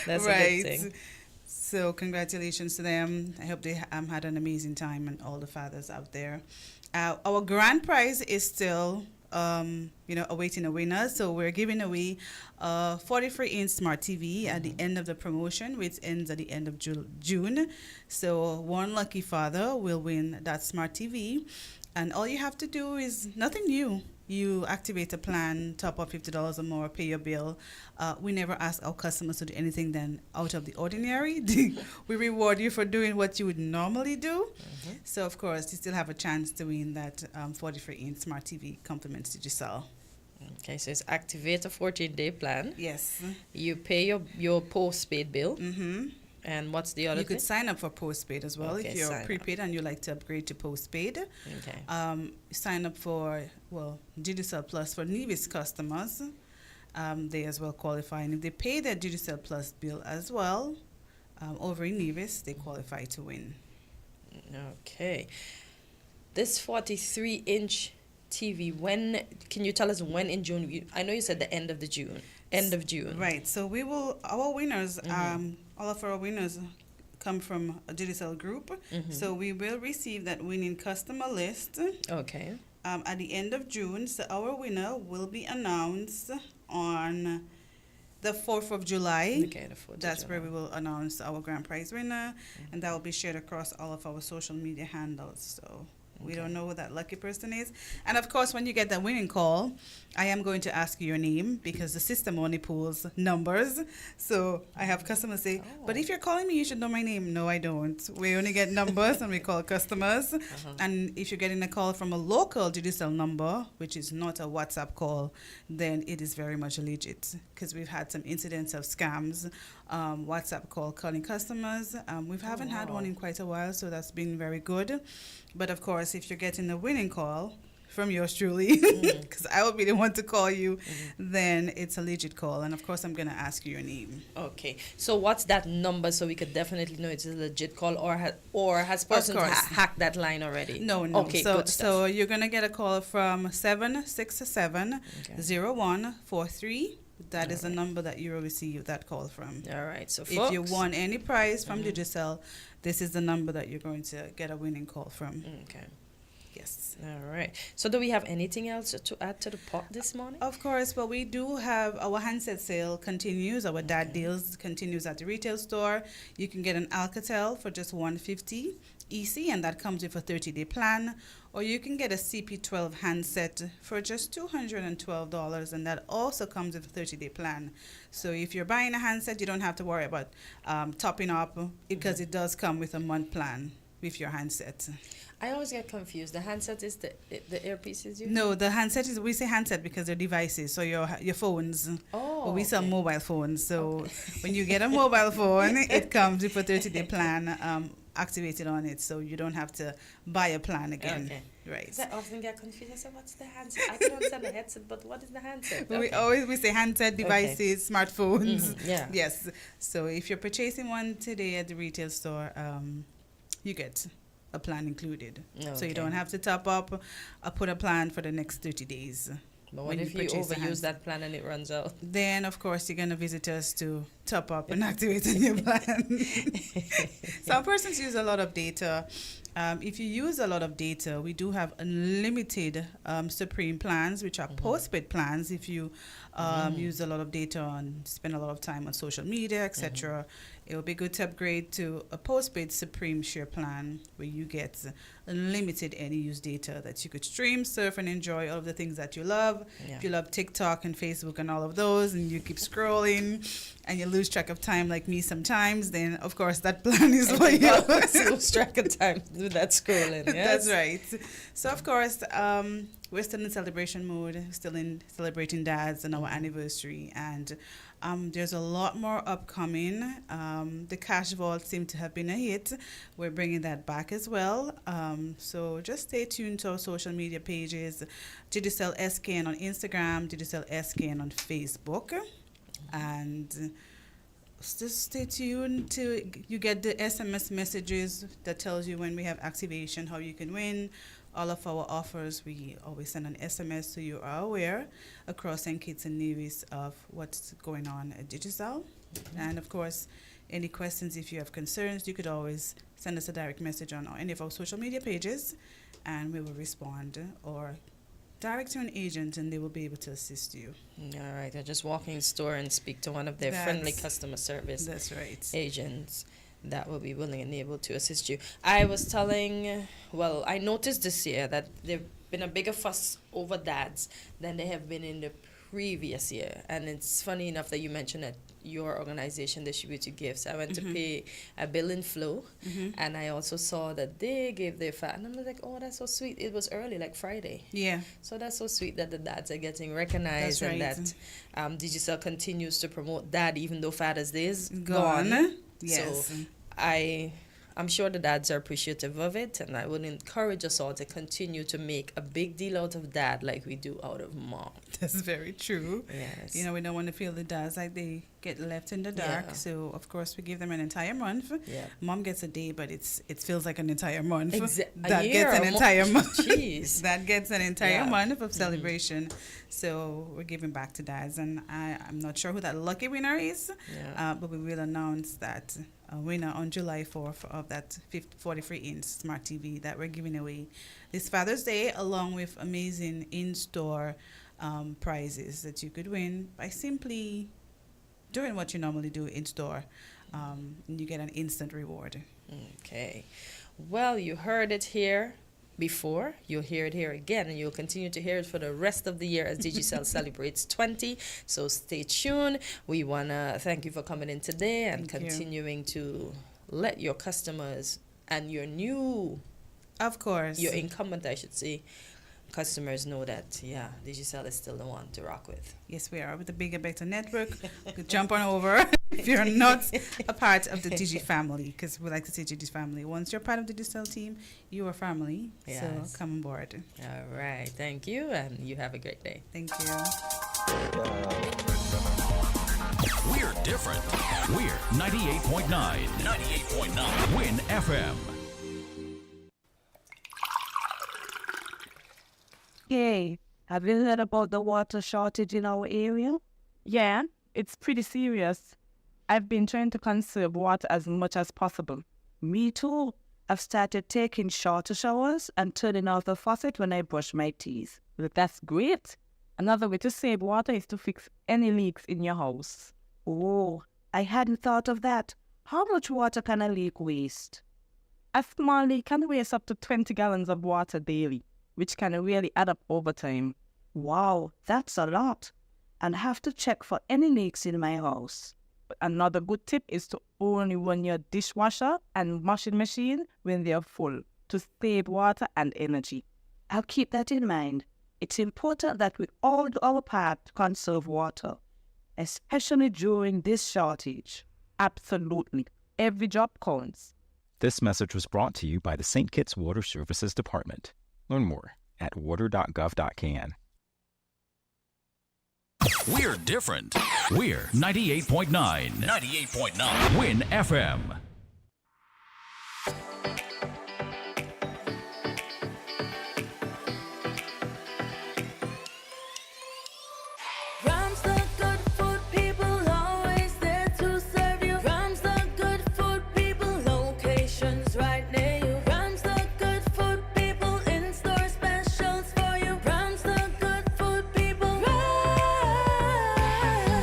That's right. a good thing. So congratulations to them. I hope they had an amazing time, and all the fathers out there. Our grand prize is still awaiting a winner. So we're giving away a 43-inch smart TV at the end of the promotion, which ends at the end of June. So one lucky father will win that smart TV. And all you have to do is nothing new. You activate a plan, top up $50 or more, pay your bill. We never ask our customers to do anything then out of the ordinary. We reward you for doing what you would normally do. So, of course, you still have a chance to win that 43-inch smart TV compliments Digicel. Okay, so it's activate a 14-day plan. Yes. You pay your postpaid bill. Mm-hmm. And what's the other You could sign up for postpaid as well if you're prepaid and you like to upgrade to postpaid. Okay. Sign up for, Digicel Plus for Nevis customers. They as well qualify. And if they pay their Digicel Plus bill as well, over in Nevis, they qualify to win. Okay. This 43-inch TV, can you tell us when in June? I know you said the end of June. Right. So our winners, all of our winners come from a Digicel group. So we will receive that winning customer list. Okay. At the end of June. So our winner will be announced on the 4th of July. Okay, the 4th That's of where July. we will announce our grand prize winner, and that will be shared across all of our social media handles. So we don't know who that lucky person is. And of course, when you get that winning call, I am going to ask you your name because the system only pulls numbers. So I have customers say, but if you're calling me, you should know my name. No, I don't. We only get numbers and we call customers. And if you're getting a call from a local Digicel number, which is not a WhatsApp call, then it is very much legit because we've had some incidents of scams, WhatsApp call calling customers. We haven't had one in quite a while, so that's been very good. But of course, if you're getting a winning call, from yours truly, because I will be the one to call you, then it's a legit call. And of course, I'm going to ask you your name. Okay. So what's that number so we could definitely know it's a legit call, or has person hacked that line already? No. Okay, so, good stuff. so you're going to get a call from 767-0143. That is the number that you will receive that call from. All right. So if you want any prize from Digicel, this is the number that you're going to get a winning call from. Okay. Yes. All right. So do we have anything else to add to the pot this morning? Of course. Well, we do have our handset sale continues. Our dad deals continues at the retail store. You can get an Alcatel for just $150 EC, and that comes with a 30-day plan. Or you can get a CP12 handset for just $212, and that also comes with a 30-day plan. So if you're buying a handset, you don't have to worry about topping up, because it does come with a month plan with your handset. I always get confused. The handset is the earpieces you? No, the handset is, we say handset because they're devices, so your phones. Oh, but we sell mobile phones, so when you get a mobile phone, it comes with a 30-day plan activated on it, so you don't have to buy a plan again. Okay. Right. I often get confused. I say, what's the handset? I don't understand the headset, but what is the handset? We say handset, devices, smartphones. Yeah. Yes. So if you're purchasing one today at the retail store, you get a plan included. So you don't have to top up or put a plan for the next 30 days. But what if you overuse that plan and it runs out? Then, of course, you're going to visit us to top up and activate a new plan. Some persons use a lot of data. If you use a lot of data, we do have unlimited Supreme plans, which are postpaid plans. If you use a lot of data and spend a lot of time on social media, etc., it would be good to upgrade to a postpaid Supreme Share plan, where you get unlimited any use data that you could stream, surf, and enjoy all of the things that you love. Yeah. If you love TikTok and Facebook and all of those, and you keep scrolling and you lose track of time like me sometimes, then of course that plan is for you. Lose track of time with that scrolling. Yes? That's right. So of course, we're still in celebration mode, still in celebrating dads and our anniversary, and there's a lot more upcoming. The cash vault seemed to have been a hit. We're bringing that back as well. So just stay tuned to our social media pages, Digicel SKN on Instagram, Digicel SKN on Facebook, and just stay tuned till you get the SMS messages that tells you when we have activation, how you can win. All of our offers, we always send an SMS so you are aware across St. Kitts and Nevis of what's going on at Digicel. And of course, any questions, if you have concerns, you could always send us a direct message on any of our social media pages, and we will respond, or direct to an agent and they will be able to assist you. All right. I just walk in the store and speak to one of their friendly customer service agents that will be willing and able to assist you. I was telling, I noticed this year that there've been a bigger fuss over dads than they have been in the previous year. And it's funny enough that you mentioned that your organization distributed gifts. I went to pay a bill in Flow, and I also saw that they gave their and I'm like, oh, that's so sweet. It was early, like Friday. Yeah. So that's so sweet that the dads are getting recognized, That's right. and that Digicel continues to promote dad even though Father's Day is Gone. Yes. So I'm sure the dads are appreciative of it, and I would encourage us all to continue to make a big deal out of dad like we do out of mom. That's very true. Yes. You know, we don't want to feel the dads like they get left in the dark. Yeah. So, of course, we give them an entire month. Yeah. Mom gets a day, but it feels like an entire month. A year, gets an entire month. Jeez. That gets an entire month of celebration. So we're giving back to dads. And I'm not sure who that lucky winner is, but we will announce that winner on July 4th of that 43-inch smart TV that we're giving away this Father's Day, along with amazing in-store prizes that you could win by simply doing what you normally do in store. And you get an instant reward. Okay. Well, you heard it here before. You'll hear it here again, and you'll continue to hear it for the rest of the year as Digicel celebrates 20. So stay tuned. We want to thank you for coming in today and continuing to let your customers and your new, of course, your incumbent, I should say, customers know that, Digicel is still the one to rock with. Yes, we are. With the Bigger Better Network, you could jump on over if you're not a part of the Digi family, because we like to say Digi family. Once you're part of the digital team, you are family. Yes. So come on board. All right. Thank you, and you have a great day. Thank you. We're different. We're 98.9. 98.9. Win FM. Hey, have you heard about the water shortage in our area? Yeah, it's pretty serious. I've been trying to conserve water as much as possible. Me too. I've started taking shorter showers and turning off the faucet when I brush my teeth. Well, that's great. Another way to save water is to fix any leaks in your house. Oh, I hadn't thought of that. How much water can a leak waste? A small leak can waste up to 20 gallons of water daily, which can really add up over time. Wow, that's a lot. And have to check for any leaks in my house. But another good tip is to only run your dishwasher and washing machine when they're full to save water and energy. I'll keep that in mind. It's important that we all do our part to conserve water, especially during this shortage. Absolutely. Every drop counts. This message was brought to you by the St. Kitts Water Services Department. Learn more at water.gov.can. We're different. We're 98.9. 98.9. Win FM. Rams the good food people always there to serve you. Rams the good food people, locations right near you. Rams the good food people, in-store specials for you. Rams the good food people.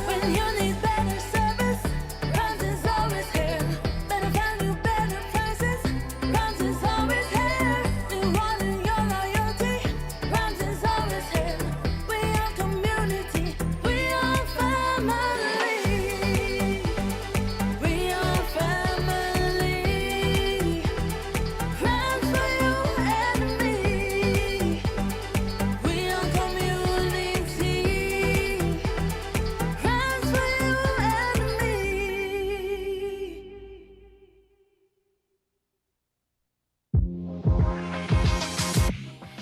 When you need better service, Rams is always here. Better value, better prices. Rams is always here. Rewarding your loyalty. Rams is always here. We are community. We are family. We are family. Rams for you and me. We are community. Rams for you and me.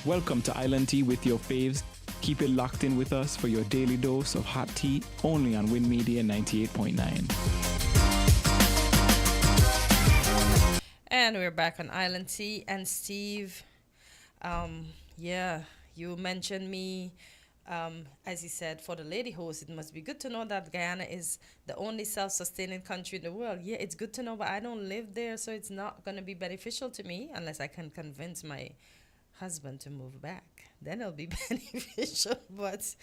Welcome to Island Tea with your faves. Keep it locked in with us for your daily dose of hot tea, only on Win Media 98.9. And we're back on Island Tea. And Steve, you mentioned me, as you said, for the lady host, it must be good to know that Guyana is the only self-sustaining country in the world. Yeah, it's good to know, but I don't live there, so it's not going to be beneficial to me unless I can convince my husband to move back. Then it'll be beneficial, but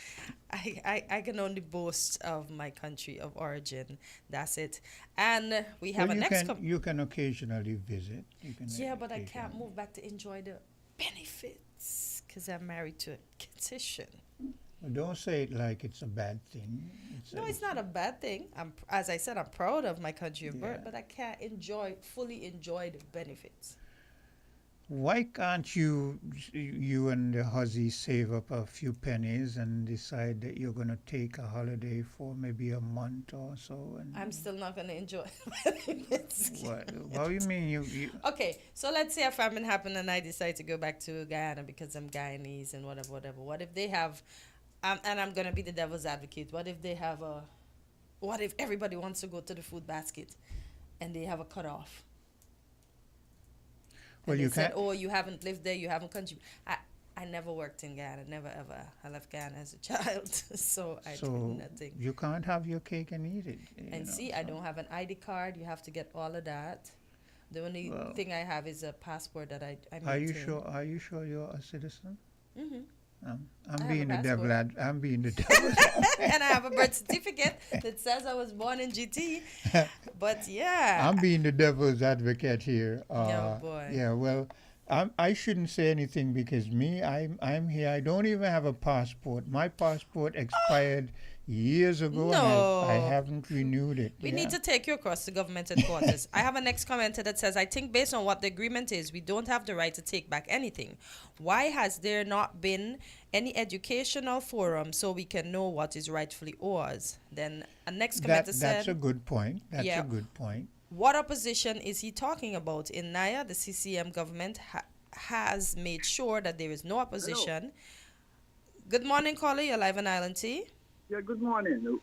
I can only boast of my country of origin. That's it. And we have Well, a next... you can occasionally visit. You can Yeah, but I can't move back to enjoy the benefits because I'm married to a Kittian. Well, don't say it like it's a bad thing. No, it's not a bad thing. As I said, I'm proud of my country of birth, but I can't fully enjoy the benefits. Why can't you and the hussy save up a few pennies and decide that you're going to take a holiday for maybe a month or so? And I'm still not going to enjoy the benefits. what do you mean? You Okay, so let's say a famine happened and I decide to go back to Guyana because I'm Guyanese and whatever. What if they have, and I'm going to be the devil's advocate, what if everybody wants to go to the food basket and they have a cutoff? Well, and you they said, can't. oh, you haven't lived there, you haven't contributed. I never worked in Guyana, never ever. I left Guyana as a child, so I did nothing. You can't have your cake and eat it. I don't have an ID card. You have to get all of that. The only thing I have is a passport that I Are you maintain. sure? Are you sure you're a citizen? Mm-hmm. I'm being the devil. I'm being the devil. And I have a birth certificate that says I was born in GT. But yeah. I'm being the devil's advocate here. Oh boy. Yeah. Well, I shouldn't say anything because I'm here. I don't even have a passport. My passport expired years ago, No. and I haven't renewed it. We Yeah. need to take you across the government headquarters. I have a next commenter that says, I think based on what the agreement is, we don't have the right to take back anything. Why has there not been any educational forum so we can know what is rightfully ours? Then a next commenter said... That's a good point. That's a good point. What opposition is he talking about? In Naya, the CCM government has made sure that there is no opposition. Hello. Good morning, caller. You're live on Island T. Yeah, good morning.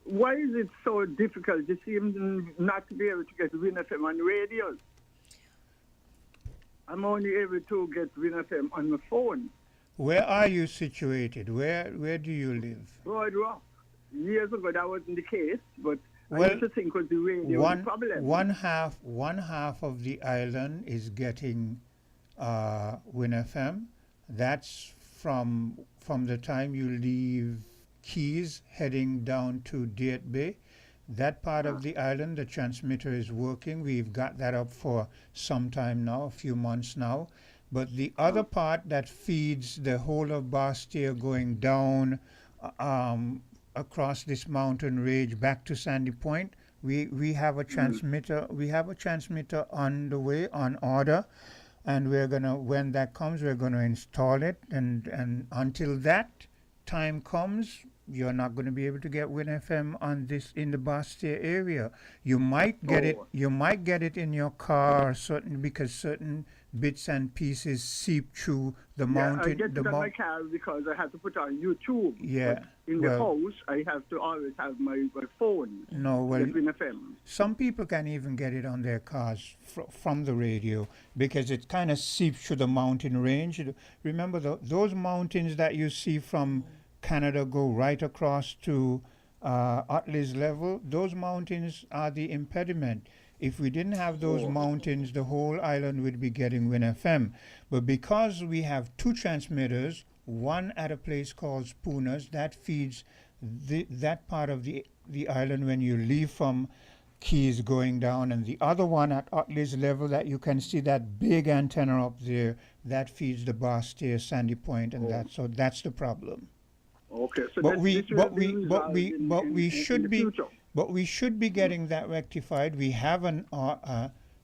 Why is it so difficult? You seem not to be able to get Win FM on radio. I'm only able to get Win FM on my phone. Where are you situated? Where do you live? Road Rock. Years ago, that wasn't the case, but I Well, used to think was the radio the problem. one half of the island is getting Win FM. That's from the time you leave Keys heading down to Diet Bay. That part of the island, the transmitter is working. We've got that up for some time now, a few months now. But the other part that feeds the whole of Bastia going down across this mountain range back to Sandy Point, we have a transmitter. We have a transmitter on the way, on order, and we're gonna, when that comes, we're gonna install it. And until that time comes, you're not going to be able to get Win FM on this in the Bastia area. You might get it. You might get it in your car, because certain bits and pieces seep through the mountain. I get it on my car because I have to put on YouTube. Yeah. But in the house, I have to always have my phone. No, well, Get Win FM. some people can even get it on their cars from the radio because it kind of seeps through the mountain range. Remember those mountains that you see from Canada go right across to Utley's level. Those mountains are the impediment. If we didn't have those mountains, the whole island would be getting Win FM. But because we have two transmitters, one at a place called Spooners, that feeds that part of the island when you leave from Keys going down, and the other one at Utley's level that you can see that big antenna up there, that feeds the Bastia, Sandy Point, and that's the problem. Okay, so But we should be Mm. getting that rectified. We have an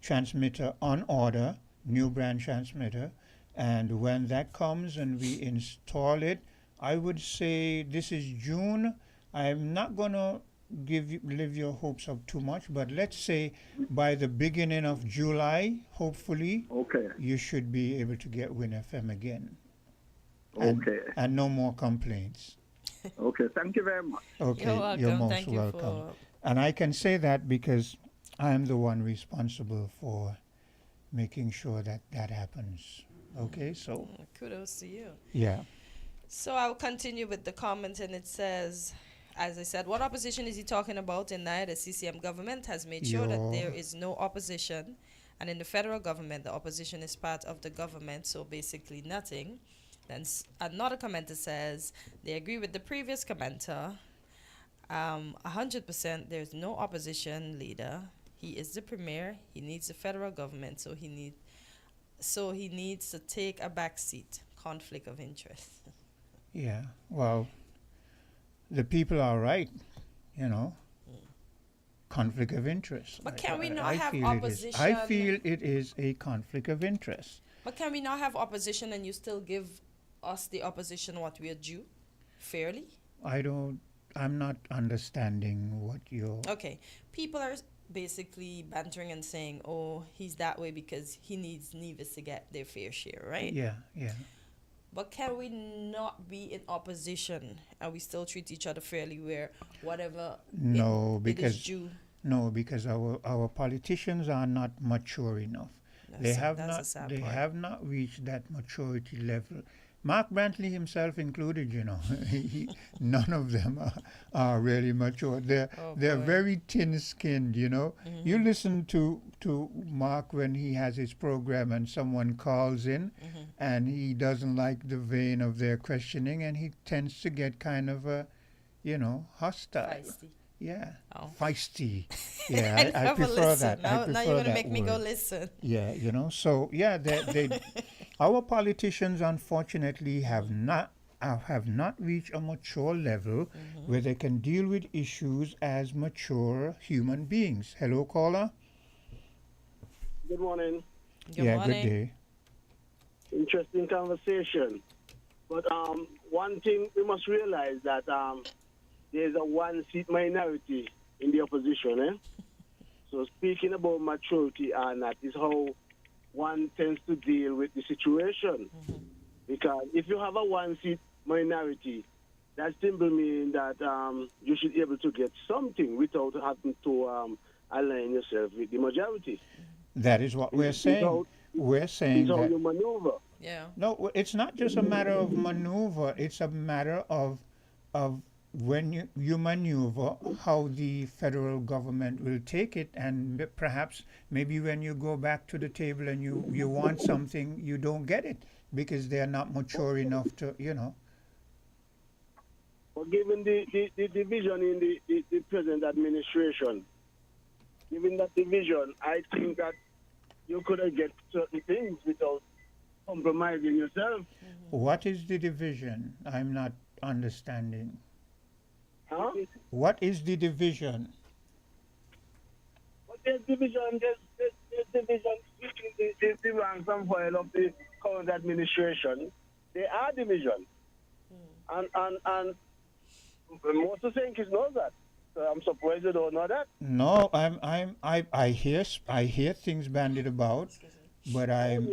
transmitter on order, new brand transmitter, and when that comes and we install it, I would say this is June. I'm not gonna live your hopes up too much, but let's say by the beginning of July, hopefully, you should be able to get Win FM again. And no more complaints. Okay, thank you very much. Okay, You're welcome. you're most Thank you welcome. And I can say that because I'm the one responsible for making sure that that happens. Okay, so. Kudos to you. Yeah. So I'll continue with the comment, and it says, as I said, what opposition is he talking about? In Naya, the CCM government has made sure that there is no opposition. And in the federal government, the opposition is part of the government, so basically nothing. Then another commenter says, they agree with the previous commenter. 100%, there's no opposition leader. He is the premier. He needs the federal government, so he needs to take a back seat. Conflict of interest. Yeah, well, the people are right, you know. Conflict of interest. But can we not have opposition? I feel it is a conflict of interest. But can we not have opposition and you still give us the opposition what we are due fairly? I'm not understanding what you're... Okay, people are basically bantering and saying, oh, he's that way because he needs Nevis to get their fair share, right? Yeah. But can we not be in opposition and we still treat each other fairly where whatever it is due? No, because our politicians are not mature enough. They have not reached that maturity level. Mark Brantley himself included, you know. None of them are really mature. They're very thin-skinned, you know. Mm-hmm. You listen to Mark when he has his program and someone calls in and he doesn't like the vein of their questioning and he tends to get kind of hostile. Feisty. Yeah. Oh. Feisty. Yeah, I prefer that. Now you're going to make me go listen. Yeah, you know. So, yeah, our politicians, unfortunately, have not have not reached a mature level where they can deal with issues as mature human beings. Hello, caller. Good morning. Good Good morning. day. Interesting conversation. But one thing we must realize that there's a one-seat minority in the opposition. So speaking about maturity and that is how one tends to deal with the situation. Because if you have a one-seat minority, that simply means that you should be able to get something without having to align yourself with the majority. That is what we're saying. We're saying It's how that. you maneuver. Yeah. No, it's not just a matter of maneuver. It's a matter of when you maneuver, how the federal government will take it, and perhaps maybe when you go back to the table and you want something, you don't get it because they are not mature enough to, But given the division in the present administration, given that division, I think that you couldn't get certain things without compromising yourself. What is the division? I'm not understanding. Huh? What is the division? But there's division, there's division between the ranks and file of the current administration. There are division. And most of the Yankees know that. So I'm surprised you don't know that. No, I hear things bandied about, but I'm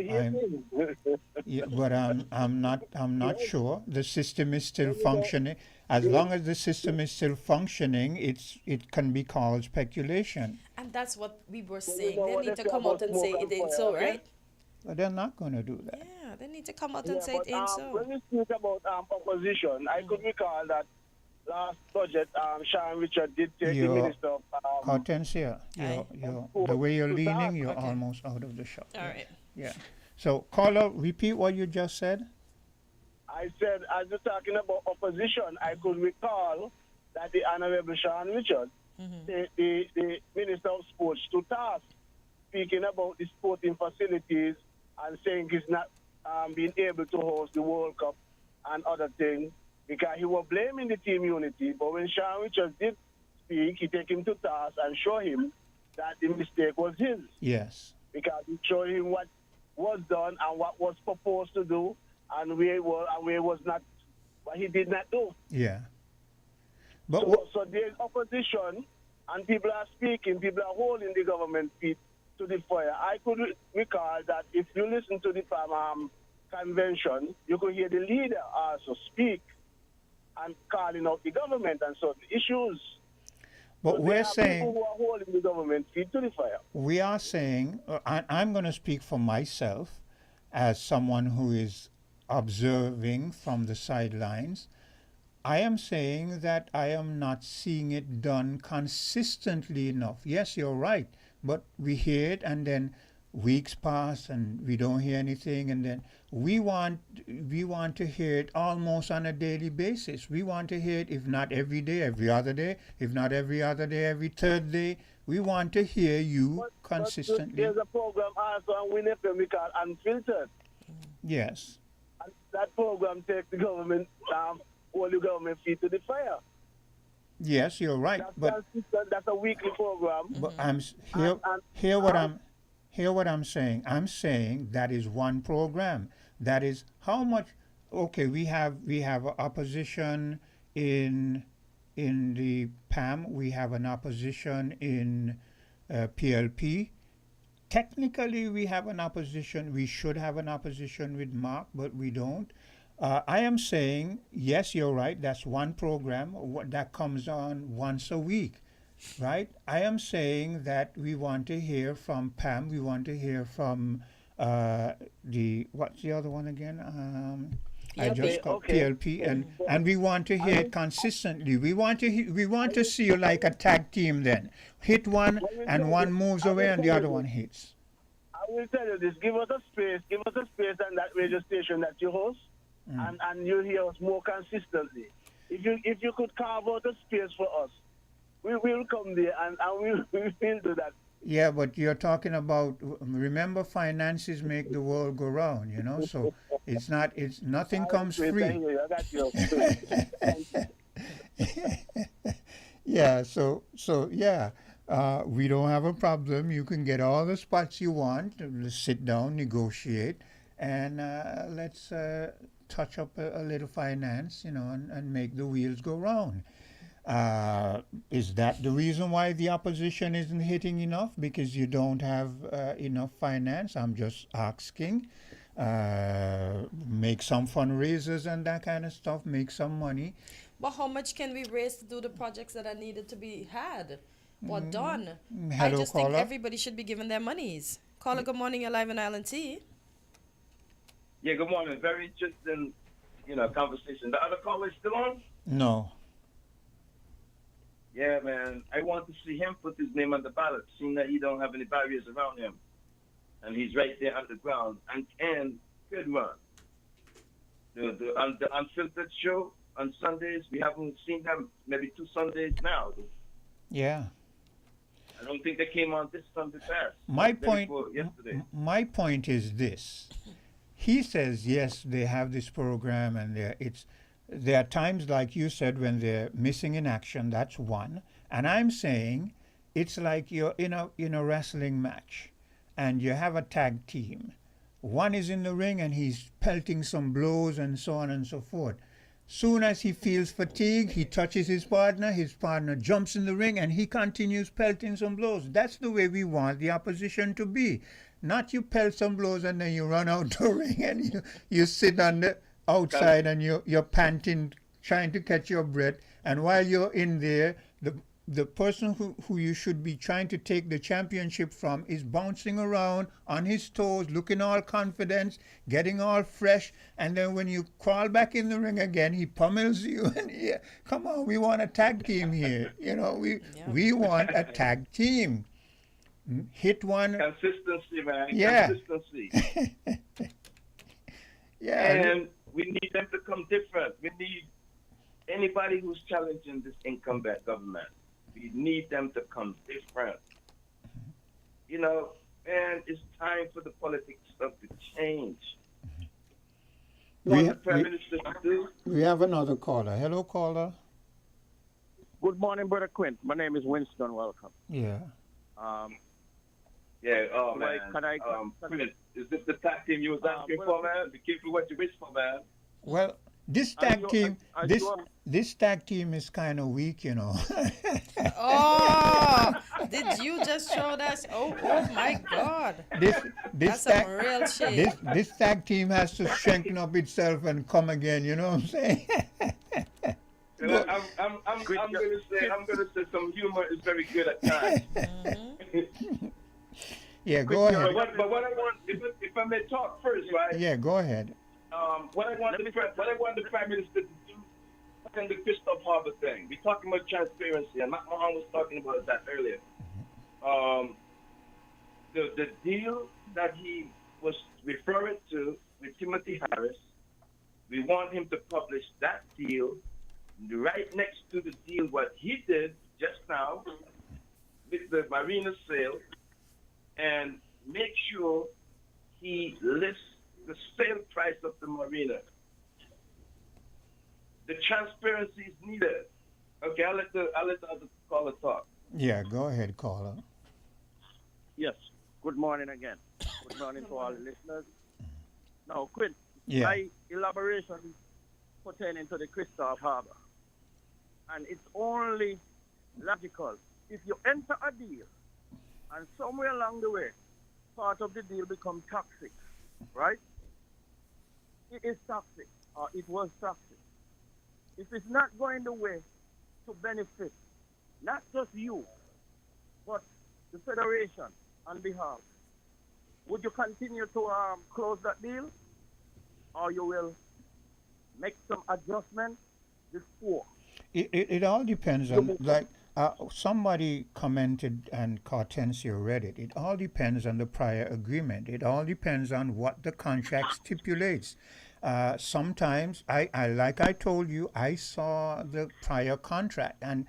not sure. The system is still functioning. As long as the system is still functioning, it can be called speculation. And that's what we were saying. They need to come out and say it ain't so, right? But they're not going to do that. Yeah, they need to come out and say it ain't so. When we speak about opposition, I could recall that last budget, Sharon Richard did take the minister of... Hortensia, the way you're leaning, you're almost out of the shot. All right. Yeah. So, caller, repeat what you just said. I said, as you're talking about opposition, I could recall that the Honorable Sharon Richard, the Minister of Sports, to task, speaking about the sporting facilities and saying he's not being able to host the World Cup and other things, because he was blaming the team unity. But when Sharon Richards did speak, he take him to task and show him that the mistake was his. Yes. Because he showed him what was done and what was proposed to do and where it was not, what he did not do. Yeah. But so there's opposition and people are speaking, people are holding the government feet to the fire. I could recall that if you listen to the convention, you could hear the leader also speak and calling out the government and certain issues. But so we're saying people who are holding the government feet to the fire. We are saying, I'm going to speak for myself as someone who is observing from the sidelines. I am saying that I am not seeing it done consistently enough. Yes, you're right, but we hear it and then weeks pass and we don't hear anything, and then we want to hear it almost on a daily basis. We want to hear it, if not every day, every other day, if not every other day, every third day. We want to hear you consistently. There's a program also on winnfm we call Unfiltered. Yes. And that program takes the government, all the government feet to the fire. Yes, you're right. That's a weekly program. But hear what I'm saying. I'm saying that is one program. That is how much. Okay, we have opposition in the PAM. We have an opposition in PLP. Technically, we have an opposition. We should have an opposition with Mark, but we don't. I am saying, yes, you're right. That's one program that comes on once a week, right? I am saying that we want to hear from Pam. We want to hear from what's the other one again? I just called PLP, and we want to hear it consistently. We want to see you like a tag team. Then hit one, and one moves away, and the other one hits. I will tell you this: give us a space on that radio station that you host. And you hear us more consistently. If you could carve out a space for us, we will come there and we will do that. Yeah, but you're talking about, remember, finances make the world go round, So It's not. It's nothing comes Thank free. you. I got you. Yeah. So yeah. We don't have a problem. You can get all the spots you want. Let's sit down, negotiate, and let's touch up a little finance, and make the wheels go round. Is that the reason why the opposition isn't hitting enough? Because you don't have enough finance? I'm just asking. Make some fundraisers and that kind of stuff. Make some money. But how much can we raise to do the projects that are needed to be had or done? I Hello, just think caller. everybody should be given their monies. Caller, good morning. You're live in Island T. Yeah, good morning. Very interesting, conversation. The other caller is still on? No. Yeah, man. I want to see him put his name on the ballot, seeing that he don't have any barriers around him. And he's right there on the ground and good run. The Unfiltered show on Sundays, we haven't seen them maybe 2 Sundays now. Yeah. I don't think they came on this Sunday past. My Maybe point. for yesterday. My point is this. He says yes, they have this program, and there are times, like you said, when they're missing in action. That's one. And I'm saying it's like you're in a wrestling match, and you have a tag team. One is in the ring and he's pelting some blows and so on and so forth. Soon as he feels fatigue, he touches his partner jumps in the ring, and he continues pelting some blows. That's the way we want the opposition to be. Not you pelt some blows and then you run out the ring and you sit on the outside and you're panting, trying to catch your breath. And while you're in there, the person who you should be trying to take the championship from is bouncing around on his toes, looking all confident, getting all fresh, and then when you crawl back in the ring again, he pummels you. And come on, we want a tag team here. We want a tag team. Hit one. Consistency, man. Yeah. Consistency. Yeah. And we need them to come different. We need anybody who's challenging this incumbent government. We need them to come different. And it's time for the politics stuff to change. What the Prime Minister to do? We have another caller. Hello, caller. Good morning, Brother Quint. My name is Winston. Welcome. Yeah. Yeah, oh Like, man. Quinn, is this the tag team you was asking for, man? Be careful what you wish for, man. Well, this tag team, this tag team is kind of weak, Oh, did you just show that? Oh my God. This That's some real shit. This tag team has to strengthen up itself and come again. You know what I'm saying? I'm gonna say some humor is very good at times. Yeah, go ahead. But what I want, if I may talk first, right? Yeah, go ahead. What I want the Prime Minister to do, and the Christoph Harbour thing. We're talking about transparency, and Matt Mahan was talking about that earlier. The deal that he was referring to with Timothy Harris, we want him to publish that deal right next to the deal what he did just now with the marina sale, and make sure he lists the sale price of the marina. The transparency is needed. Okay, I'll let the other caller talk. Yeah, go ahead, caller. Yes. Good morning again. Good morning to all the listeners. Now, Quint, Yeah. my elaboration pertaining to the Christoph Harbour. And it's only logical. If you enter a deal and somewhere along the way, part of the deal becomes toxic, right? It is toxic, or it was toxic. If it's not going the way to benefit not just you, but the Federation on behalf, would you continue to close that deal, or you will make some adjustments before? It all depends on, like, somebody commented and Cartensio read it. It all depends on the prior agreement. It all depends on what the contract stipulates. Sometimes, like I told you, I saw the prior contract, and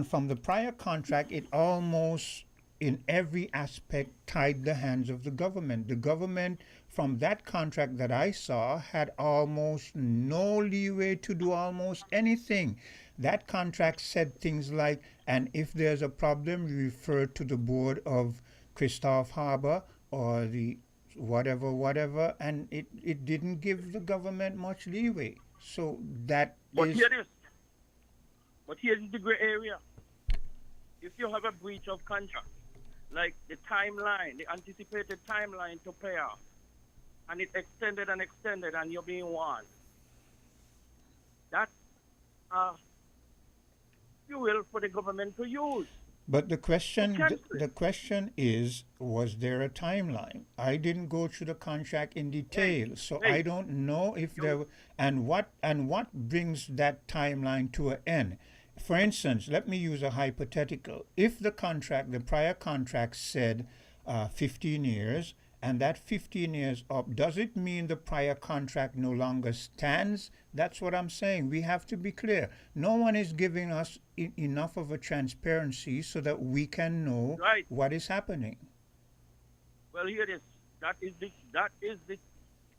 from the prior contract, it almost in every aspect tied the hands of the government. The government, from that contract that I saw, had almost no leeway to do almost anything. That contract said things like, and if there's a problem, you refer to the board of Christoph Harbour or the whatever, and it didn't give the government much leeway. So that But is. here this. But here's the gray area. If you have a breach of contract, like the timeline, the anticipated timeline to pay off, and it extended and you're being warned, that's fuel for the government to use. But the question is, was there a timeline? I didn't go through the contract in detail, so I don't know if there and what brings that timeline to an end. For instance, let me use a hypothetical. If the prior contract said 15 years, and that 15 years up, does it mean the prior contract no longer stands? That's what I'm saying. We have to be clear. No one is giving us enough of a transparency so that we can know what is happening. Well, here it is. That is the,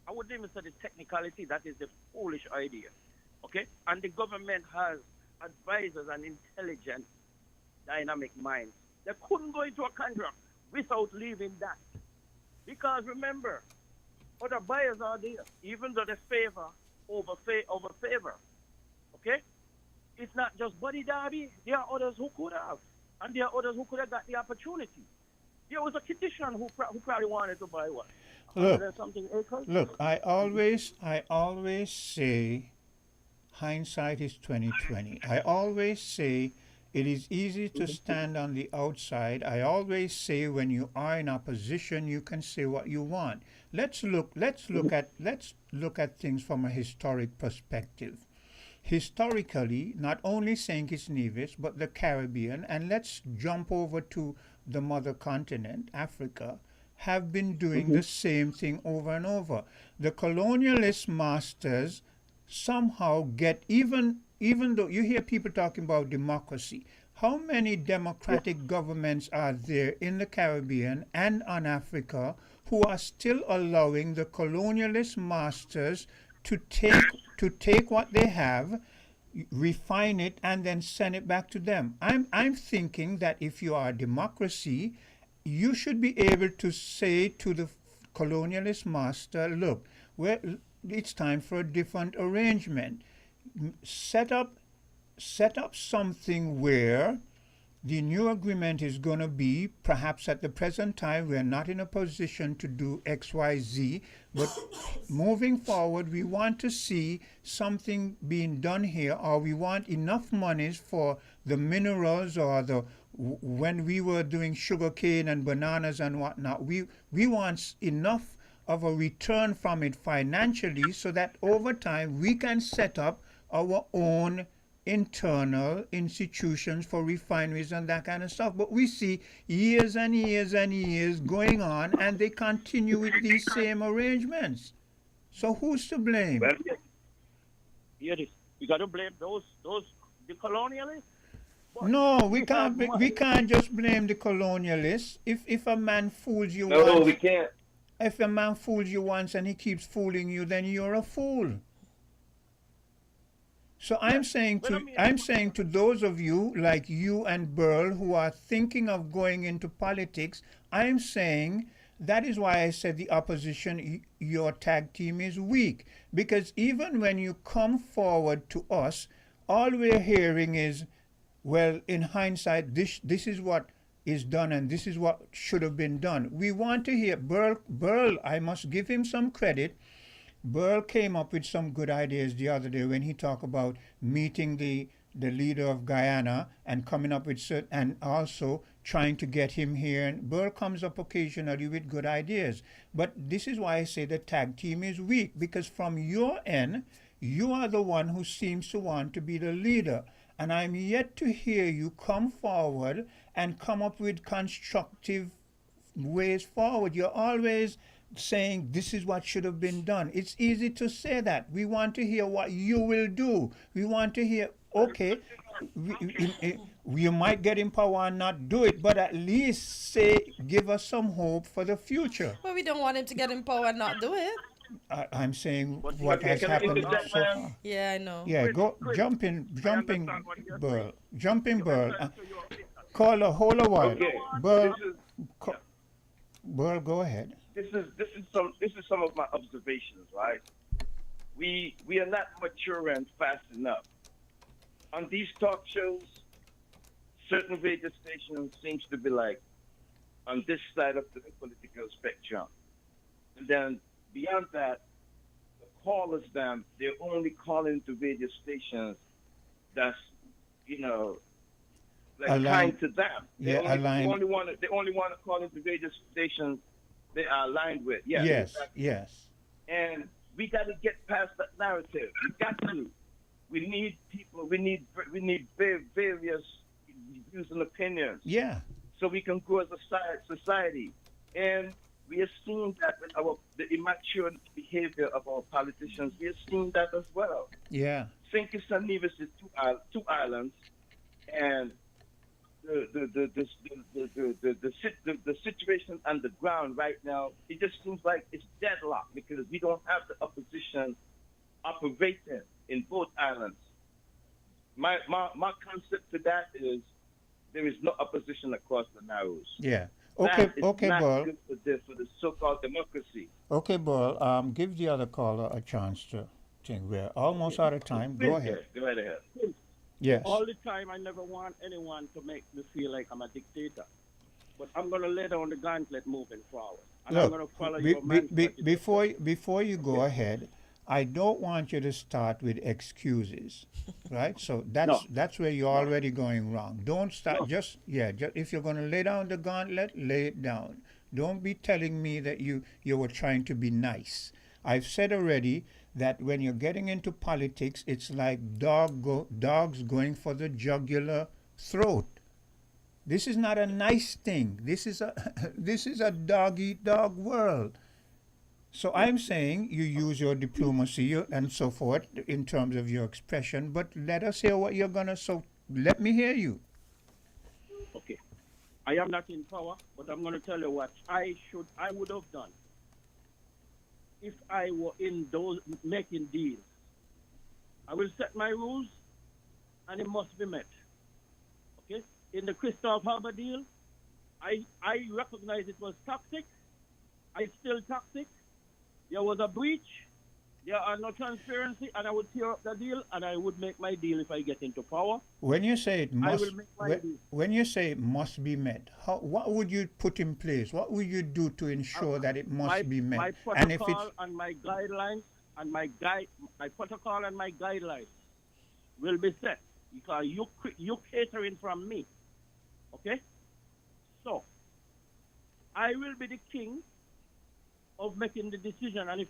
I wouldn't even say the technicality, that is the foolish idea. Okay? And the government has advisors and intelligent, dynamic minds. They couldn't go into a contract without leaving that. Because remember, other buyers are there, even though they favor over favor. Okay? It's not just Buddy Darby. There are others who could have. And there are others who could have got the opportunity. There was a Kititian who probably wanted to buy one. Look, I always say hindsight is 20/20. I always say it is easy to stand on the outside. I always say when you are in opposition, you can say what you want. Let's look at things from a historic perspective. Historically, not only St. Kitts Nevis, but the Caribbean, and let's jump over to the mother continent, Africa, have been doing the same thing over and over. The colonialist masters somehow get, even though you hear people talking about democracy, how many democratic governments are there in the Caribbean and on Africa who are still allowing the colonialist masters to take what they have, refine it, and then send it back to them? I'm thinking that if you are a democracy, you should be able to say to the colonialist master, look, it's time for a different arrangement. Set up something where the new agreement is going to be, perhaps at the present time, we're not in a position to do X, Y, Z, but moving forward, we want to see something being done here, or we want enough monies for the minerals, or when we were doing sugarcane and bananas and whatnot, we want enough of a return from it financially so that over time we can set up our own internal institutions for refineries and that kind of stuff. But we see years and years and years going on, and they continue with these same arrangements. So who's to blame? Well, here it is. You got to blame the colonialists. No, we can't just blame the colonialists. If a man fools you once, we can't. If a man fools you once and he keeps fooling you, then you're a fool. So I'm saying to those of you like you and Burl who are thinking of going into politics, I'm saying that is why I said the opposition, your tag team is weak. Because even when you come forward to us, all we're hearing is, well, in hindsight, this is what is done and this is what should have been done. We want to hear Burl, I must give him some credit. Burl came up with some good ideas the other day when he talked about meeting the leader of Guyana and coming up with and also trying to get him here. And Burl comes up occasionally with good ideas. But this is why I say the tag team is weak, because from your end, you are the one who seems to want to be the leader. And I'm yet to hear you come forward and come up with constructive ways forward. You're always saying this is what should have been done. It's easy to say that. We want to hear what you will do. We want to hear, okay, you might get in power and not do it, but at least say, give us some hope for the future. Well, we don't want him to get in power and not do it. I'm saying what okay, has can I happened interject, so ma'am? far. Yeah, I know. Yeah, go jumping, Burl, jumping, Burl. Caller, hold a while. Okay. Burl, This is Burl, go ahead. this is some of my observations, right? We are not maturing fast enough. On these talk shows, certain radio stations seems to be like on this side of the political spectrum. And then beyond that, the callers them, they're only calling to radio stations that's, like Aligned. kind to them. Aligned. They only want to call into radio stations they are aligned with. Yeah, Yes, exactly. yes. And we got to get past that narrative. We got to. We need people. We need various views and opinions. Yeah. So we can grow as a society. And we are seeing that with the immature behavior of our politicians. We are seeing that as well. Yeah. St. Kitts and Nevis is two islands, and the situation on the ground right now, it just seems like it's deadlocked because we don't have the opposition operating in both islands. My concept to that is there is no opposition across the Narrows. Yeah. Okay, That is okay, not Burl. good for the so-called democracy. Okay, Burl. Give the other caller a chance to think. We're almost out of time. Go ahead. Go right ahead. Yes. All the time, I never want anyone to make me feel like I'm a dictator. But I'm going to lay down the gauntlet moving forward. And I'm going to follow your man. Before you go ahead, I don't want you to start with excuses, right? So that's where you're already going wrong. Don't start. Just if you're going to lay down the gauntlet, lay it down. Don't be telling me that you were trying to be nice. I've said already that when you're getting into politics, it's like dogs going for the jugular throat. This is not a nice thing. This is a dog-eat-dog world. So I'm saying you use your diplomacy and so forth in terms of your expression, but let us hear what you're gonna. So let me hear you. Okay. I am not in power, but I'm going to tell you what I would have done if I were in those making deals. I will set my rules, and it must be met. Okay? In the Christoph Harbour deal, I recognize it was toxic. It's still toxic. There was a breach. There are no transparency, and I would tear up the deal, and I would make my deal if I get into power. When you say it must, I will make my deal. when you say it must be met, what would you put in place? What would you do to ensure that it must be met? My protocol and my guidelines and my protocol and my guidelines will be set because you catering from me. Okay? So I will be the king of making the decision, and if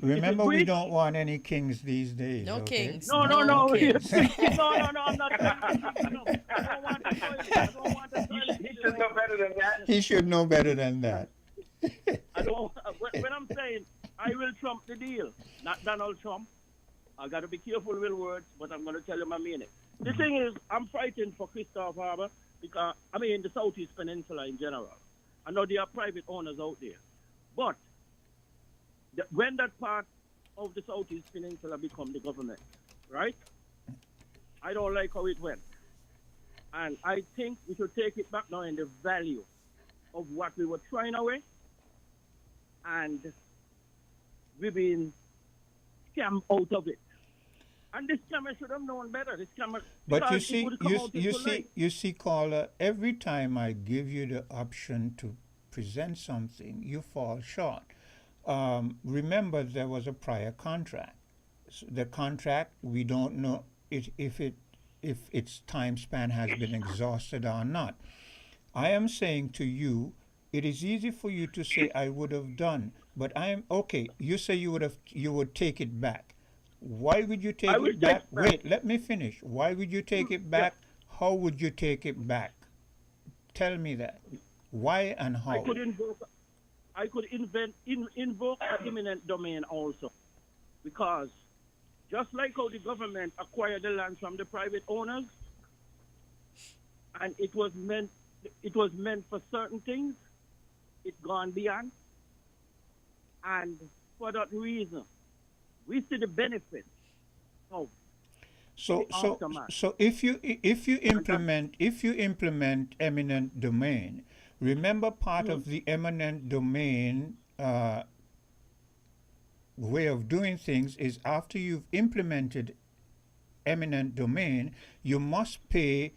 remember, we don't want any kings these days. No okay? kings. No, kings. no, I'm not. I don't want to He should know better than that. He should know better than that. I don't. When I'm saying I will trump the deal, not Donald Trump. I got to be careful with words, but I'm going to tell you my meaning. The thing is, I'm fighting for Christoph Harbour because the Southeast Peninsula in general. I know there are private owners out there, but when that part of the Southeast Peninsula become the government, right? I don't like how it went. And I think we should take it back now in the value of what we were trying away. And we've been scammed out of it. And this scammer should have known better. This scammer, but you see, caller, every time I give you the option to present something, you fall short. Remember, there was a prior contract. So the contract, we don't know if its time span has been exhausted or not. I am saying to you, it is easy for you to say I would have done, but okay. You say you would take it back. Why would you take it back? Wait, let me finish. Why would you take it back? How would you take it back? Tell me that. Why and how? I could invoke an eminent domain also, because just like how the government acquired the land from the private owners, and it was meant for certain things, it gone beyond, and for that reason, we see the benefits of So the so aftermath. so if you implement eminent domain, remember part of the eminent domain way of doing things is after you've implemented eminent domain, you must pay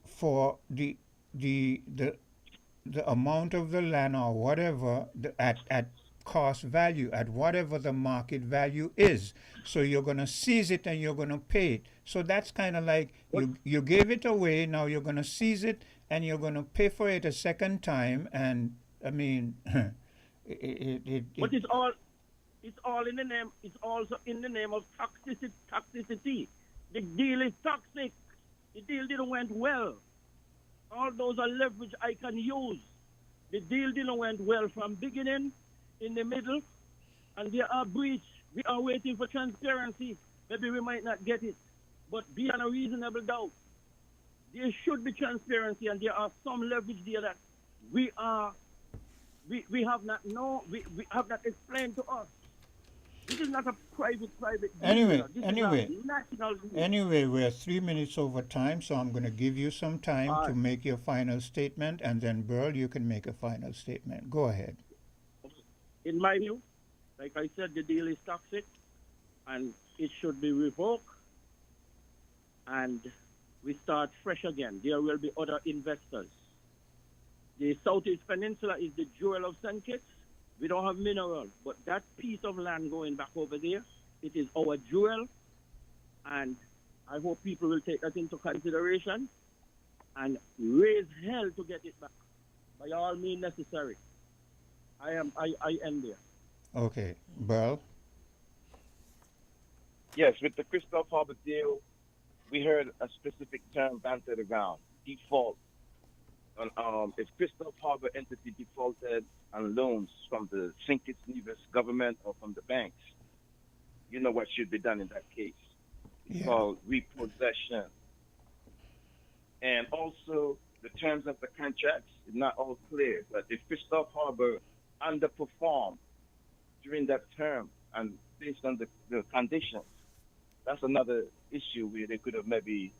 for the amount of the land or whatever at cost value, at whatever the market value is. So you're going to seize it and you're going to pay it. So that's kind of like you gave it away, now you're going to seize it and you're going to pay for it a second time. And I mean, But it's all in the name. It's also in the name of toxicity. The deal is toxic. The deal didn't went well. All those are leverage I can use. The deal didn't went well from beginning, in the middle, and there are breach. We are waiting for transparency. Maybe we might not get it, but beyond a reasonable doubt, there should be transparency, and there are some leverage there that we have not explained to us. This is not a private deal. Anyway, This anyway, is a national deal. anyway, we're 3 minutes over time, so I'm going to give you some time to make your final statement, and then Burl, you can make a final statement. Go ahead. In my view, like I said, the deal is toxic, and it should be revoked, and we start fresh again. There will be other investors. The Southeast Peninsula is the jewel of St. Kitts. We don't have mineral, but that piece of land going back over there, it is our jewel, and I hope people will take that into consideration and raise hell to get it back by all means necessary. I end there. Okay, Burl. Yes, with the Christoph Harbor deal, we heard a specific term bantered around, default. If Christoph Harbor entity defaulted on loans from the St. Kitts Nevis government or from the banks, you know what should be done in that case. It's called repossession. And also, the terms of the contracts is not all clear, but if Christoph Harbor underperformed during that term and based on the conditions, that's another issue where they could have maybe,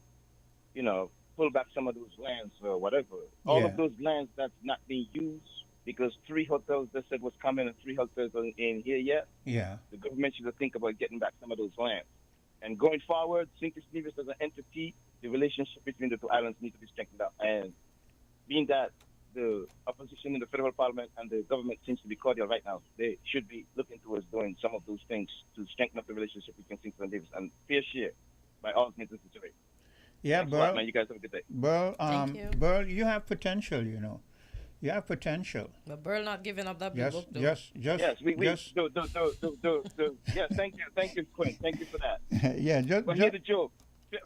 pull back some of those lands or whatever. All of those lands that's not being used because 3 hotels they said was coming and 3 hotels aren't in here yet. Yeah. The government should think about getting back some of those lands. And going forward, St. Kitts Nevis as an entity, the relationship between the two islands needs to be strengthened up. And being that the opposition in the federal parliament and the government seems to be cordial right now, they should be looking towards doing some of those things to strengthen up the relationship between St. Kitts and Nevis and fair share by all means necessary. Yeah, Thanks a lot, man. You guys have a good day. Burl, Thank you. Burl, you have potential, You have potential. But Burl not giving up that big Yes, book, though. yes. Yes, yes, thank you, Quinn. Thank you for that. Yeah, But here's the joke.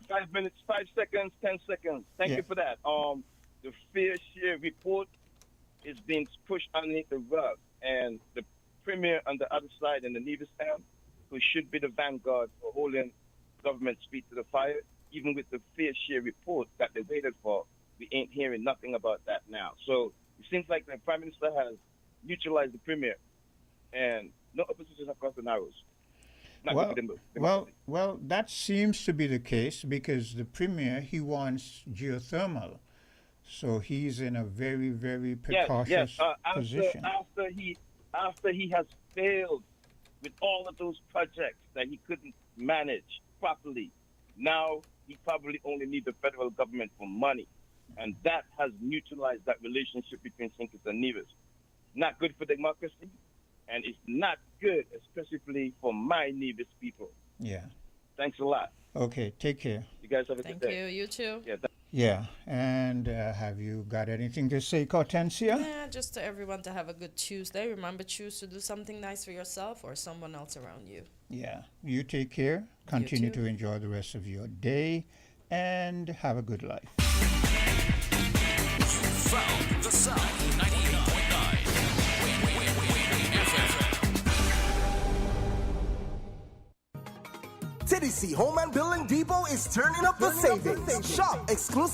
5 minutes, 5 seconds, 10 seconds. Thank you for that. The fair share report is being pushed underneath the rug, and the premier on the other side in the Nevis town, who should be the vanguard for holding government's feet to the fire, even with the fair share report that they waited for, we ain't hearing nothing about that now. So it seems like the prime minister has neutralized the premier, and no opposition across the narrows. Well, that seems to be the case because the premier, he wants geothermal. So he's in a very, very precautious position. After he has failed with all of those projects that he couldn't manage properly, now he probably only needs the federal government for money. And that has neutralized that relationship between St. Kitts and Nevis. Not good for democracy, and it's not good, especially for my Nevis people. Yeah. Thanks a lot. Okay, take care. You guys have a Thank good day. you. You too. Yeah, and have you got anything to say, Hortensia? Yeah, just to everyone to have a good Tuesday. Remember, choose to do something nice for yourself or someone else around you. Yeah, you take care. Continue to enjoy the rest of your day, and have a good life. Found the Sound 98.9. Home and Building Depot is turning up the savings. Shop exclusive